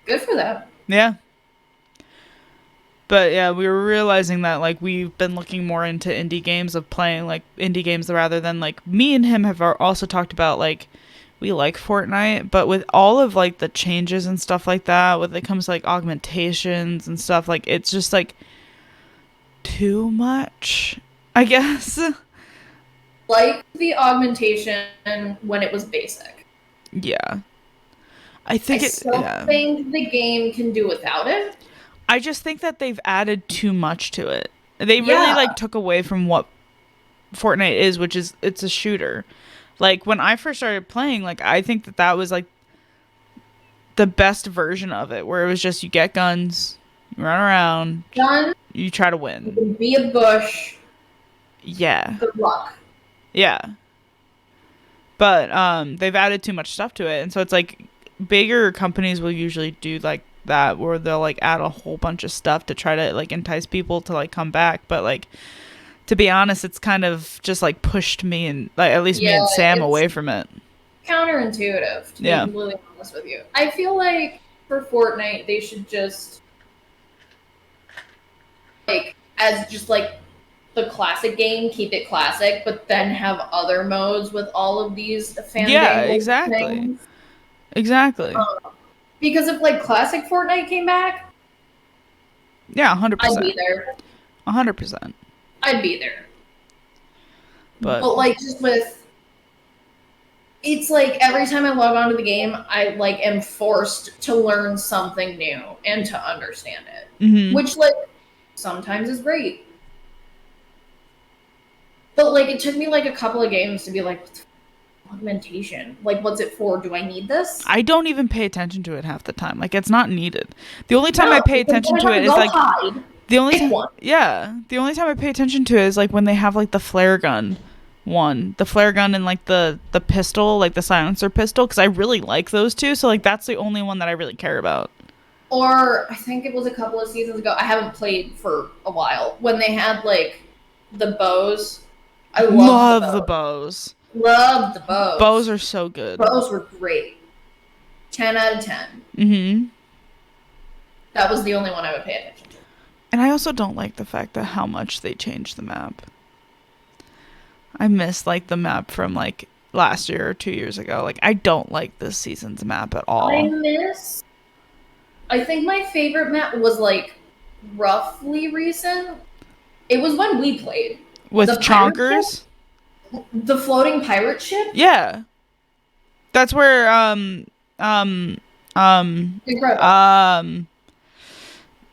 Good for them. Yeah. But yeah, we were realizing that like we've been looking more into indie games of playing like indie games rather than like me and him have also talked about like we like Fortnite, but with all of like the changes and stuff like that, when it comes to like augmentations and stuff, like it's just like too much, I guess. Like the augmentation when it was basic. Yeah. I think I still think the game can do without it. I just think that they've added too much to it. They really like took away from what Fortnite is, which is it's a shooter. Like when I first started playing, like I think that that was like the best version of it, where it was just you get guns, you run around, you try to win. You can be a bush. Yeah. Good luck. Yeah. But they've added too much stuff to it, and so it's like bigger companies will usually do like that, where they'll like add a whole bunch of stuff to try to like entice people to like come back. But like to be honest, it's kind of just like pushed me and like at least me and Sam away from it. Counterintuitive, to be completely honest with you. I feel like for Fortnite they should just like as just like the classic game, keep it classic, but then have other modes with all of these fandangled things. Exactly. Because if like classic Fortnite came back, 100%. I'd be there. 100%. I'd be there. But like just with, it's like every time I log onto the game, I like am forced to learn something new and to understand it, which like sometimes is great. But like it took me like a couple of games to be like, augmentation, like what's it for? Do I need this? I don't even pay attention to it half the time. Like it's not needed. The only time I pay attention to it is like the only time I pay attention to it is like when they have like the flare gun the flare gun and like the pistol, like the silencer pistol, because I really like those two, so like that's the only one that I really care about. Or I think it was a couple of seasons ago, I haven't played for a while, when they had like the bows. I love the bows. Love the bows. Bows are so good. Bows were great. 10 out of 10. That was the only one I would pay attention to. And I also don't like the fact that how much they changed the map. I miss like the map from like last year or 2 years ago. Like I don't like this season's map at all. I think my favorite map was like roughly recent. It was when we played. With Chonkers? The floating pirate ship? Yeah. That's where the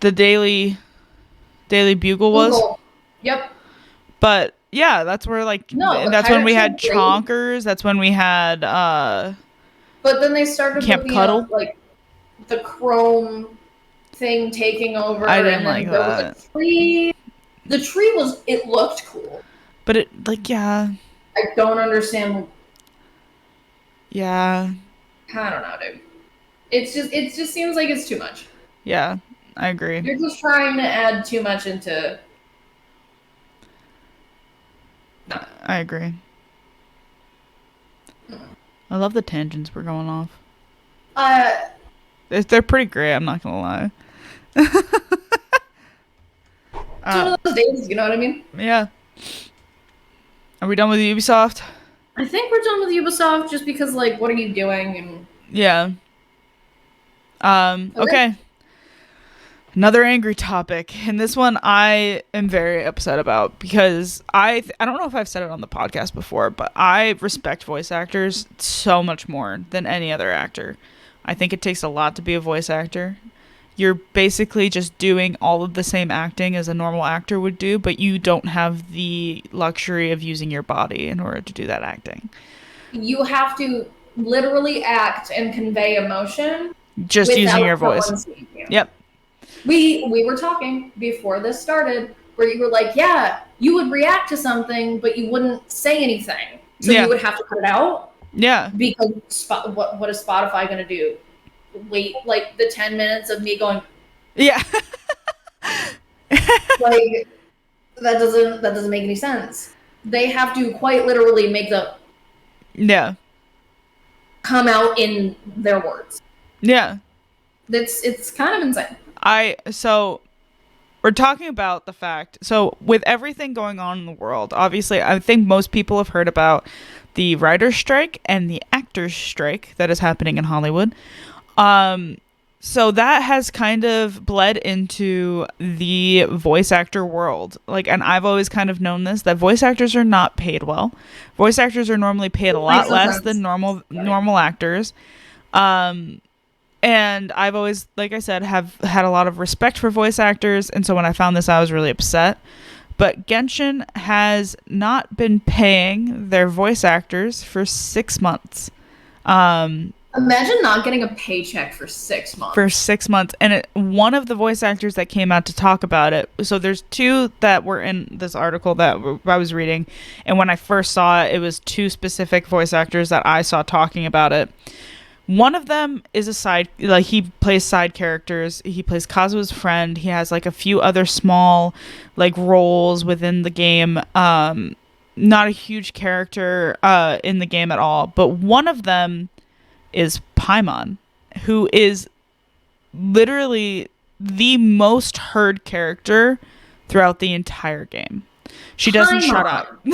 Daily Bugle was. Yep. But yeah, that's where like that's when we had Chonkers, that's when we had but then they started Camp Cuddle, like the chrome thing taking over. I didn't like that. Was a tree. The tree it looked cool. But it like I don't understand. Yeah. I don't know, dude. It just seems like it's too much. Yeah, I agree. You're just trying to add too much into. No. I agree. I love the tangents we're going off. They're pretty great, I'm not gonna lie. It's one of those days, you know what I mean? Yeah. Are we done with Ubisoft? I think we're done with Ubisoft just because, like, what are you doing? And yeah. Okay. Another angry topic, and this one I am very upset about because I don't know if I've said it on the podcast before, but I respect voice actors so much more than any other actor. I think it takes a lot to be a voice actor. You're basically just doing all of the same acting as a normal actor would do, but you don't have the luxury of using your body in order to do that acting. You have to literally act and convey emotion just using your voice. Yep. We were talking before this started where you were like, yeah, you would react to something, but you wouldn't say anything. So you would have to cut it out. Yeah. Because what is Spotify going to do? Wait like the 10 minutes of me going, yeah. like, That doesn't make any sense. They have to quite literally make them come out in their words. Yeah. It's kind of insane. So we're talking about the fact, so with everything going on in the world, obviously I think most people have heard about the writer's strike and the actor's strike that is happening in Hollywood. So that has kind of bled into the voice actor world. Like, and I've always kind of known this, that voice actors are not paid well. Voice actors are normally paid a lot less than normal actors. And I've always, like I said, have had a lot of respect for voice actors. And so when I found this, I was really upset. But Genshin has not been paying their voice actors for 6 months. Imagine not getting a paycheck for 6 months. For 6 months. And one of the voice actors that came out to talk about it, so there's two that were in this article that I was reading. And when I first saw it, it was two specific voice actors that I saw talking about it. One of them is he plays side characters. He plays Kazuha's friend. He has like a few other small like roles within the game. Not a huge character in the game at all. But one of them is Paimon, who is literally the most heard character throughout the entire game. She doesn't shut up.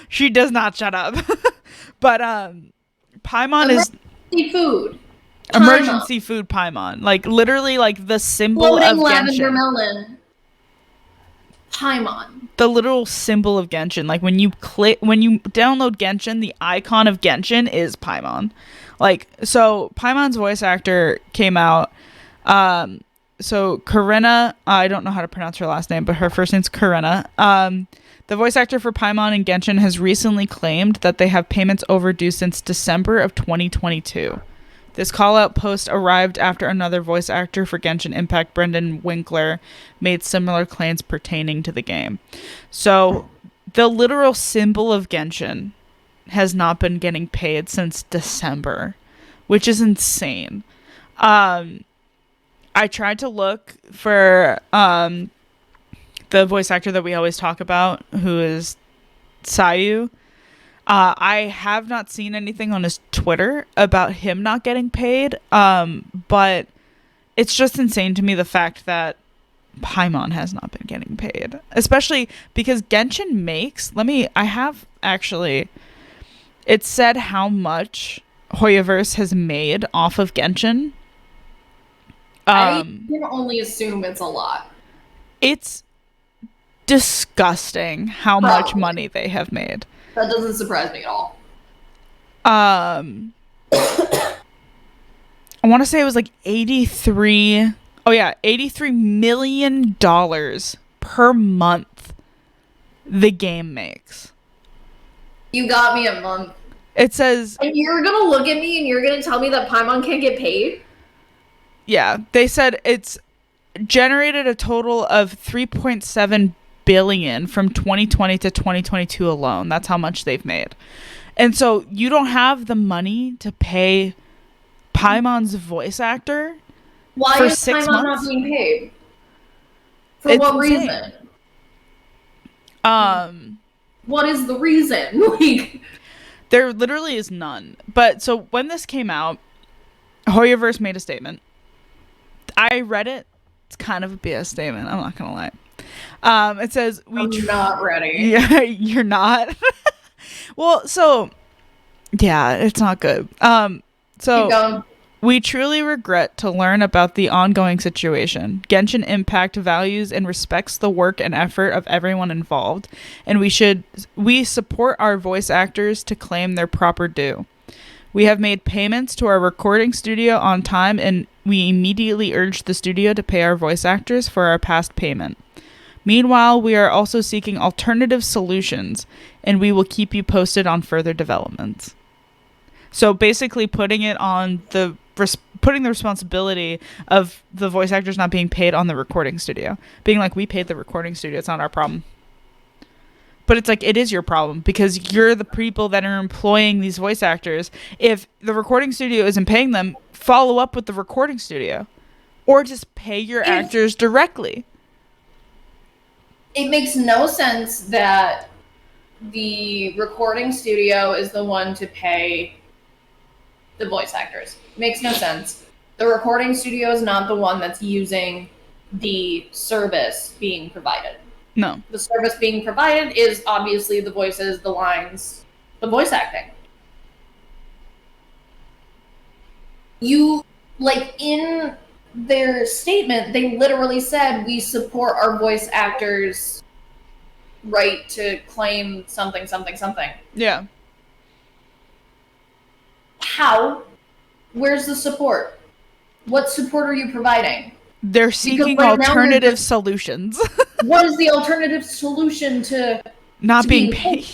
She does not shut up. But Paimon is emergency food Paimon. Like literally like the symbol of Genshin. Melon. Paimon. The literal symbol of Genshin. Like when you download Genshin, the icon of Genshin is Paimon. Like, so Paimon's voice actor came out. So Karina, I don't know how to pronounce her last name, but her first name's Karina. The voice actor for Paimon in Genshin has recently claimed that they have payments overdue since December of 2022. This call-out post arrived after another voice actor for Genshin Impact, Brendan Winkler, made similar claims pertaining to the game. So, the literal symbol of Genshin has not been getting paid since December, which is insane. I tried to look for the voice actor that we always talk about, who is Sayu. I have not seen anything on his Twitter about him not getting paid, but it's just insane to me the fact that Paimon has not been getting paid, especially because Genshin makes, it said how much Hoyoverse has made off of Genshin. I can only assume it's a lot. It's disgusting how much money they have made. That doesn't surprise me at all. I want to say it was like $83 million per month the game makes. You got me a month. It says... And you're going to look at me and you're going to tell me that Paimon can't get paid? Yeah, they said it's generated a total of $3.7 billion from 2020 to 2022 alone. That's how much they've made. And so you don't have the money to pay Paimon's voice actor. Why for is 6 Paimon months? not being paid? For what reason? What is the reason? Like, there literally is none. But so when this came out, Hoyoverse made a statement. I read it. It's kind of a BS statement. I'm not gonna lie. It says I'm not ready. Yeah, you're not. Well, so yeah, it's not good. So we truly regret to learn about the ongoing situation. Genshin Impact values and respects the work and effort of everyone involved, and we support our voice actors to claim their proper due. We have made payments to our recording studio on time, and we immediately urged the studio to pay our voice actors for our past payment. Meanwhile, we are also seeking alternative solutions, and we will keep you posted on further developments. So basically putting the responsibility of the voice actors not being paid on the recording studio. Being like, we paid the recording studio, it's not our problem. But it's like, it is your problem because you're the people that are employing these voice actors. If the recording studio isn't paying them, follow up with the recording studio. Or just pay your actors directly. it makes no sense that the recording studio is the one to pay the voice actors. Makes no sense. The recording studio is not the one that's using the service being provided. No. The service being provided is obviously the voices, the lines, the voice acting. In their statement, they literally said, we support our voice actors' right to claim something, something, something. Yeah. How? Where's the support? What support are you providing? They're seeking alternative solutions. What is the alternative solution to not being paid?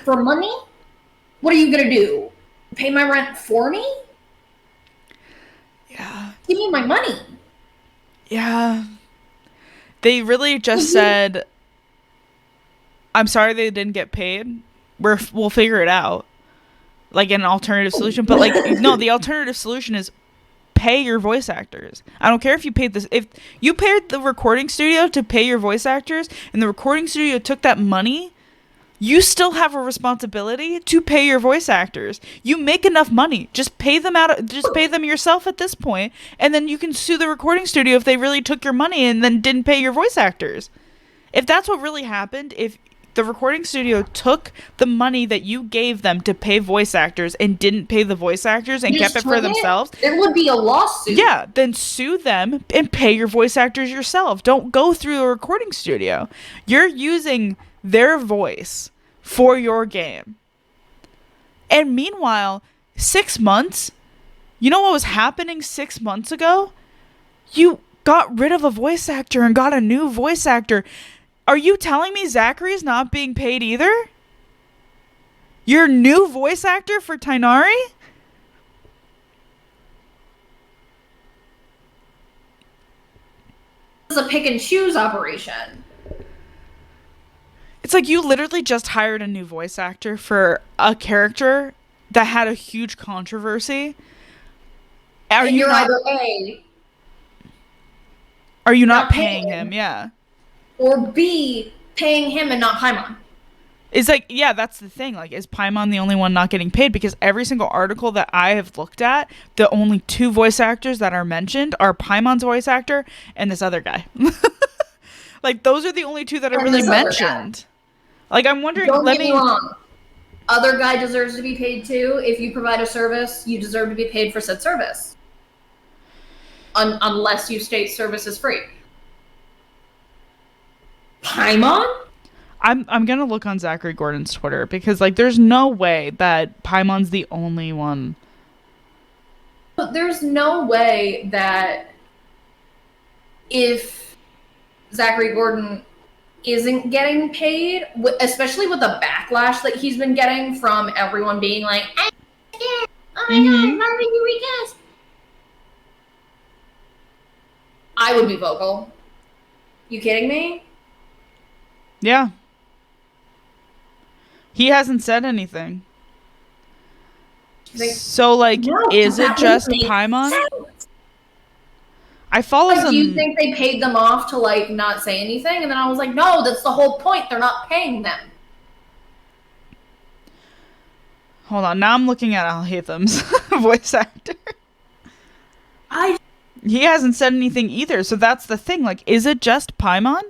For money? What are you gonna do? Pay my rent for me? Yeah. Give me my money. Yeah. They really just said, I'm sorry they didn't get paid. We'll figure it out. Like an alternative solution. But like, no, the alternative solution is pay your voice actors. I don't care if you paid this. If you paid the recording studio to pay your voice actors and the recording studio took that money, you still have a responsibility to pay your voice actors. You make enough money. Just pay them yourself at this point, and then you can sue the recording studio if they really took your money and then didn't pay your voice actors. If that's what really happened, if the recording studio took the money that you gave them to pay voice actors and didn't pay the voice actors and kept it for themselves, there would be a lawsuit. Yeah, then sue them and pay your voice actors yourself. Don't go through a recording studio. You're using their voice for your game. And meanwhile, 6 months, you know what was happening 6 months ago? You got rid of a voice actor and got a new voice actor. Are you telling me Zachary's not being paid either? Your new voice actor for Tighnari? This is a pick and choose operation. It's like you literally just hired a new voice actor for a character that had a huge controversy. Are you not paying him? Yeah. Or B, paying him and not Paimon. It's like, yeah, that's the thing. Like, is Paimon the only one not getting paid? Because every single article that I have looked at, the only two voice actors that are mentioned are Paimon's voice actor and this other guy. Like, those are the only two that are really mentioned. Like, I'm wondering. Don't get me wrong. Other guy deserves to be paid too. If you provide a service, you deserve to be paid for said service. Unless you state service is free. Paimon? I'm gonna look on Zachary Gordon's Twitter because like there's no way that Paimon's the only one. But there's no way that if Zachary Gordon isn't getting paid, especially with the backlash that he's been getting from everyone being like, oh my god, why did you recast? I would be vocal. You kidding me? Yeah. He hasn't said anything. So, like, no, is it just Paimon? I follow some... Do you think they paid them off to, like, not say anything? And then I was like, no, that's the whole point. They're not paying them. Hold on. Now I'm looking at Al Haytham's voice actor. He hasn't said anything either. So that's the thing. Like, is it just Paimon?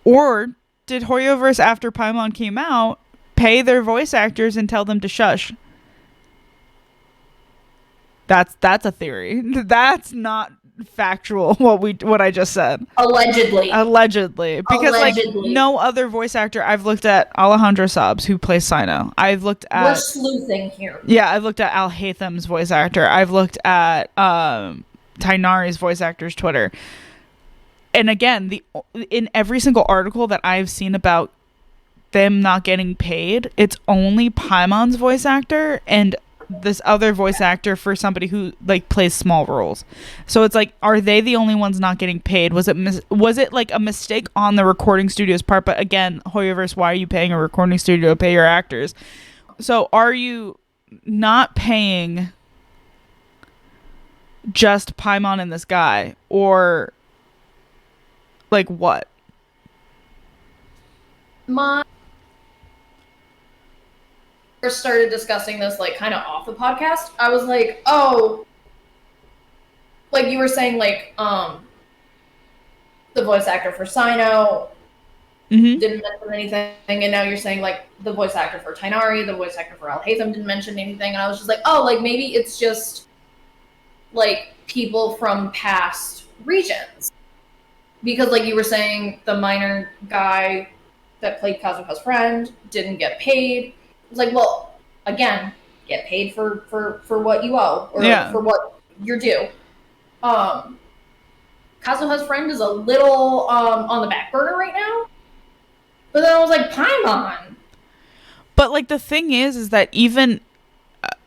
Or did Hoyoverse, after Paimon came out, pay their voice actors and tell them to shush? That's a theory. That's not factual what I just said. Allegedly. Because like no other voice actor. I've looked at Alejandro Sabs, who plays Sino. I've looked at... We're sleuthing here. Yeah, I've looked at Al Haytham's voice actor. I've looked at Tighnari's voice actor's Twitter. And again, in every single article that I've seen about them not getting paid, it's only Paimon's voice actor and this other voice actor for somebody who like plays small roles. So it's like, are they the only ones not getting paid? Was it like a mistake on the recording studio's part? But again, Hoyoverse, why are you paying a recording studio to pay your actors? So are you not paying just Paimon and this guy, or like what? my first started discussing this like kind of off the podcast, I was like, oh, like you were saying, like the voice actor for Sino didn't mention anything, and now you're saying like the voice actor for Tainari, the voice actor for Alhaitham didn't mention anything, and I was just like, oh, like maybe it's just like people from past regions, because like you were saying, the minor guy that played Kazuha's friend didn't get paid. It's like, well, again, get paid for what you owe, or for what you're due. Kazuha's friend is a little on the back burner right now. But then I was like, Paimon. But like the thing is that even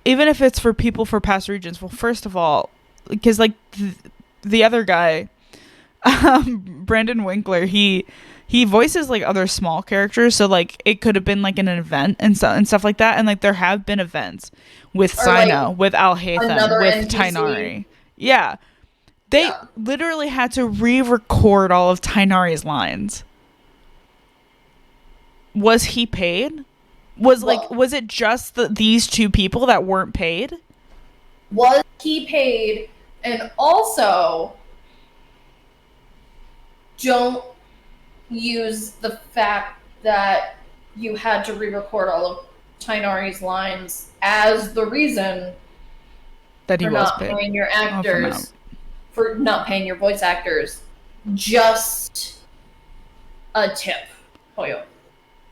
if it's for people for past regions, well, first of all, because like the other guy, Brandon Winkler, he voices like other small characters, so like it could have been like an event and stuff like that, and like there have been events with Sino, with Alhaitham, with Tainari. Yeah. They literally had to re-record all of Tainari's lines. Was he paid? Was it just these two people that weren't paid? Was he paid? And also, don't use the fact that you had to re-record all of Tainari's lines as the reason that he for was not paid. Paying your actors, for not paying your voice actors. Just a tip, Hoyo.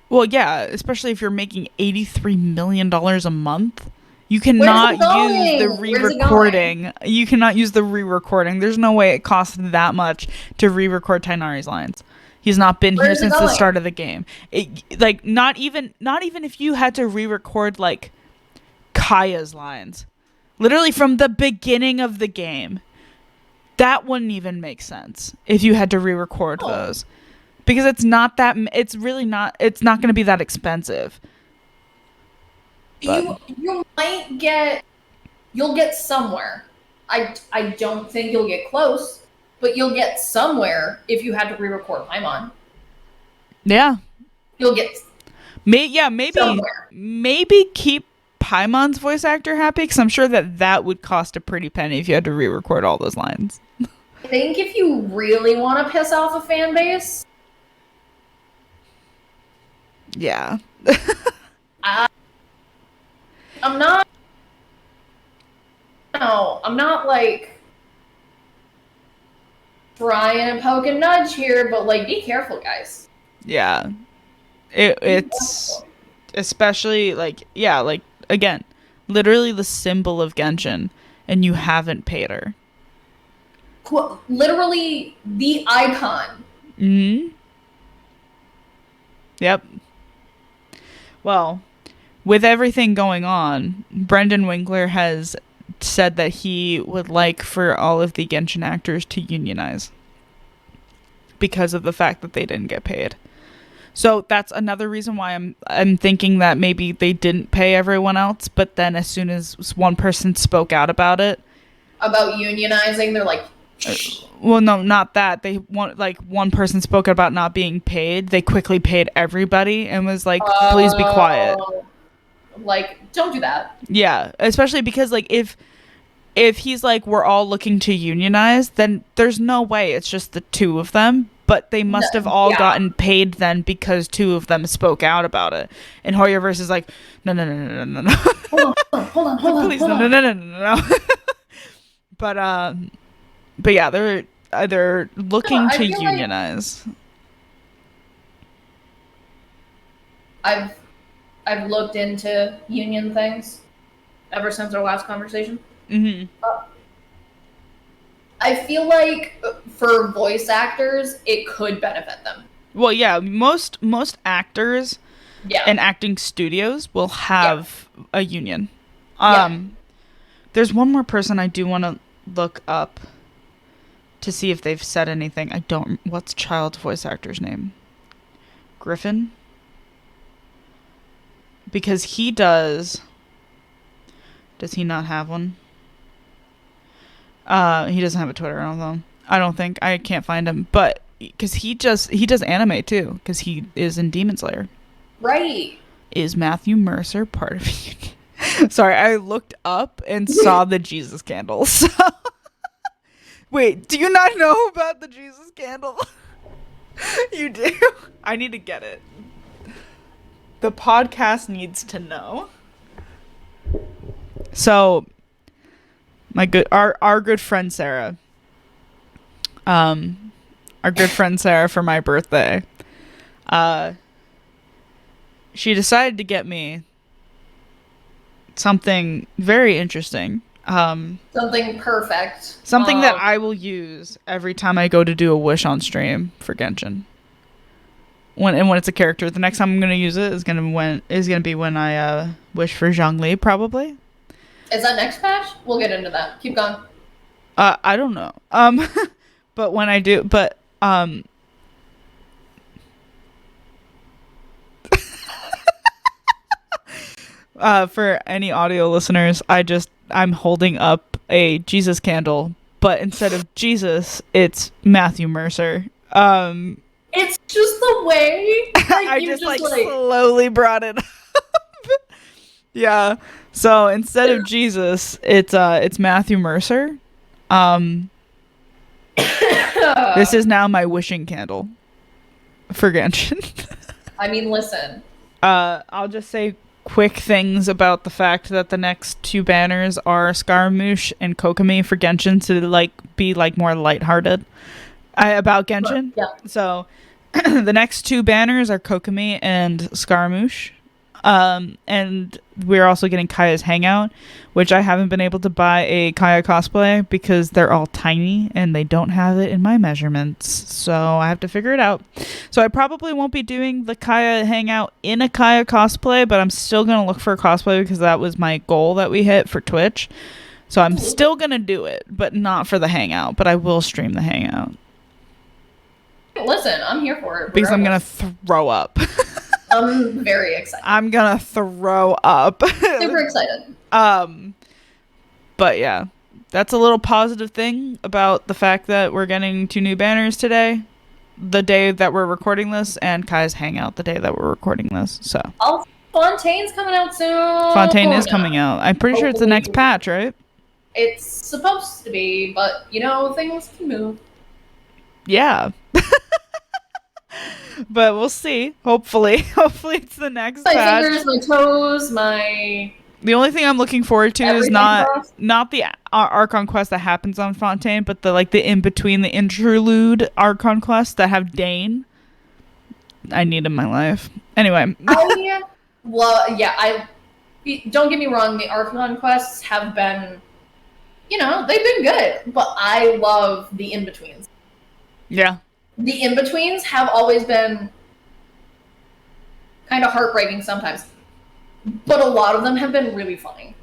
Well, yeah, especially if you're making $83 million a month. You cannot use the re-recording. You cannot use the re-recording. There's no way it costs that much to re-record Tainari's lines. He's not been here since the start of the game. Like not even if you had to re-record like Kaya's lines, literally from the beginning of the game, that wouldn't even make sense if you had to re-record those. Because it's not going to be that expensive. But you'll get somewhere. I don't think you'll get close, but you'll get somewhere if you had to re-record Paimon. Yeah. You'll get maybe keep Paimon's voice actor happy, because I'm sure that would cost a pretty penny if you had to re-record all those lines. I think if you really want to piss off a fan base, yeah. I'm not like trying to poke and nudge here, but like be careful, guys. Yeah. It's especially like again, literally the symbol of Genshin, and you haven't paid her. Literally the icon. Yep. Well, with everything going on, Brendan Winkler has said that he would like for all of the Genshin actors to unionize because of the fact that they didn't get paid. So that's another reason why I'm thinking that maybe they didn't pay everyone else, but then as soon as one person spoke out about it, about unionizing, they're like, well, no, not that. They want, like, one person spoke about not being paid. They quickly paid everybody and was like, please be quiet. Like, don't do that. Yeah, especially because like if he's like, we're all looking to unionize, then there's no way it's just the two of them. But they must have all gotten paid then because two of them spoke out about it. And Hoyoverse is like, no. Hold on. Please, no. But yeah, they're looking to unionize. I've looked into union things ever since our last conversation. I feel like for voice actors, it could benefit them. Well, yeah, most actors and acting studios will have a union. There's one more person I do want to look up to see if they've said anything. What's Child's voice actor's name? Griffin? Because he does he not have one? He doesn't have a Twitter, I don't think. I can't find him. But because he does anime too, because he is in Demon Slayer. Right. Is Matthew Mercer part of it? Sorry, I looked up and saw the Jesus candle. So wait, do you not know about the Jesus candle? You do? I need to get it. The podcast needs to know. So, our good friend Sarah, for my birthday, she decided to get me something very interesting. Something perfect. Something that I will use every time I go to do a wish on stream for Genshin. When it's a character, the next time I'm gonna use it is gonna be when I wish for Zhongli, probably. Is that next patch? We'll get into that. Keep going. I don't know. But when I do, for any audio listeners, I'm holding up a Jesus candle, but instead of Jesus, it's Matthew Mercer. It's just the way I just slowly brought it up. Yeah. So instead of Jesus, it's Matthew Mercer. This is now my wishing candle for Genshin. I mean, listen. I'll just say quick things about the fact that the next two banners are Scaramouche and Kokomi for Genshin to be more lighthearted about Genshin. Yeah. So the next two banners are Kokomi and Scaramouche. And we're also getting Kaya's Hangout, which I haven't been able to buy a Kaya cosplay because they're all tiny and they don't have it in my measurements. So I have to figure it out. So I probably won't be doing the Kaya Hangout in a Kaya cosplay, but I'm still going to look for a cosplay because that was my goal that we hit for Twitch. So I'm still going to do it, but not for the Hangout, but I will stream the Hangout. Listen, I'm here for it. Because I'm going to throw up. I'm very excited. I'm gonna throw up. Super excited. But yeah, that's a little positive thing about the fact that we're getting 2 new banners today, the day that we're recording this, and Kai's Hangout the day that we're recording this. So Fontaine's coming out soon. Fontaine is coming out. I'm pretty sure it's the next patch, right? It's supposed to be, but things can move. Yeah. But we'll see. Hopefully it's the next patch. My fingers, my toes, my... The only thing I'm looking forward to is not the Archon quest that happens on Fontaine, but the in-between, the interlude Archon quests that have Dane. I need in my life. Anyway. Don't get me wrong, the Archon quests have been, they've been good, but I love the in-betweens. Yeah. The in-betweens have always been kind of heartbreaking sometimes. But a lot of them have been really funny.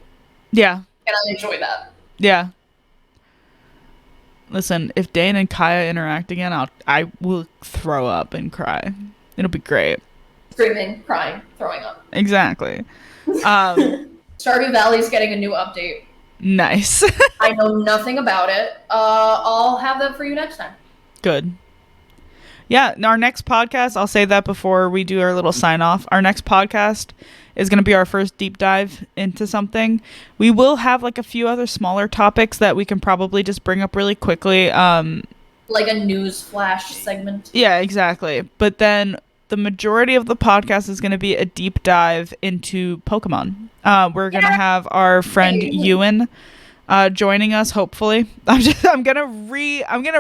Yeah. And I enjoy that. Yeah. Listen, if Dane and Kaya interact again, I will throw up and cry. It'll be great. Screaming, crying, throwing up. Exactly. Stardew Valley's getting a new update. Nice. I know nothing about it. I'll have that for you next time. Good. Yeah, our next podcast, I'll say that before we do our little sign off. Our next podcast is going to be our first deep dive into something. We will have a few other smaller topics that we can probably just bring up really quickly. Like a news flash segment. Yeah, exactly. But then the majority of the podcast is going to be a deep dive into Pokemon. We're going to have our friend Ewan joining us, hopefully. I'm gonna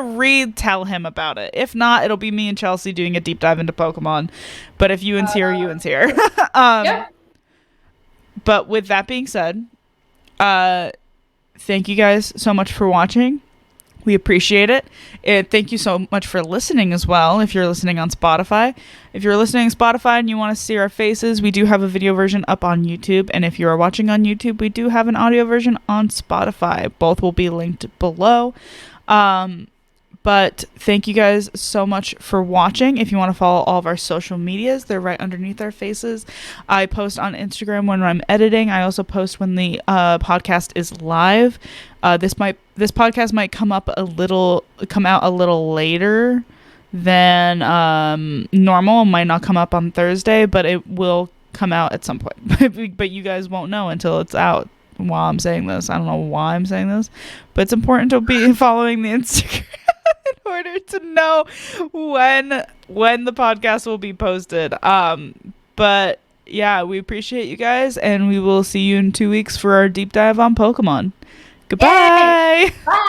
retell him about it. If not, it'll be me and Chelsea doing a deep dive into Pokemon. But if Ewan's here, Ewan's here. Yeah. But with that being said, thank you guys so much for watching. We appreciate it. Thank you so much for listening as well, if you're listening on Spotify. If you're listening on Spotify and you want to see our faces, we do have a video version up on YouTube. And if you are watching on YouTube, we do have an audio version on Spotify. Both will be linked below. But thank you guys so much for watching. If you want to follow all of our social medias, they're right underneath our faces. I post on Instagram when I'm editing. I also post when the podcast is live. This podcast might come out a little later than normal. It might not come up on Thursday, but it will come out at some point. But you guys won't know until it's out. While I'm saying this, I don't know why I'm saying this, but it's important to be following the Instagram in order to know when the podcast will be posted. But yeah, we appreciate you guys, and we will see you in 2 weeks for our deep dive on Pokemon. Goodbye. Bye.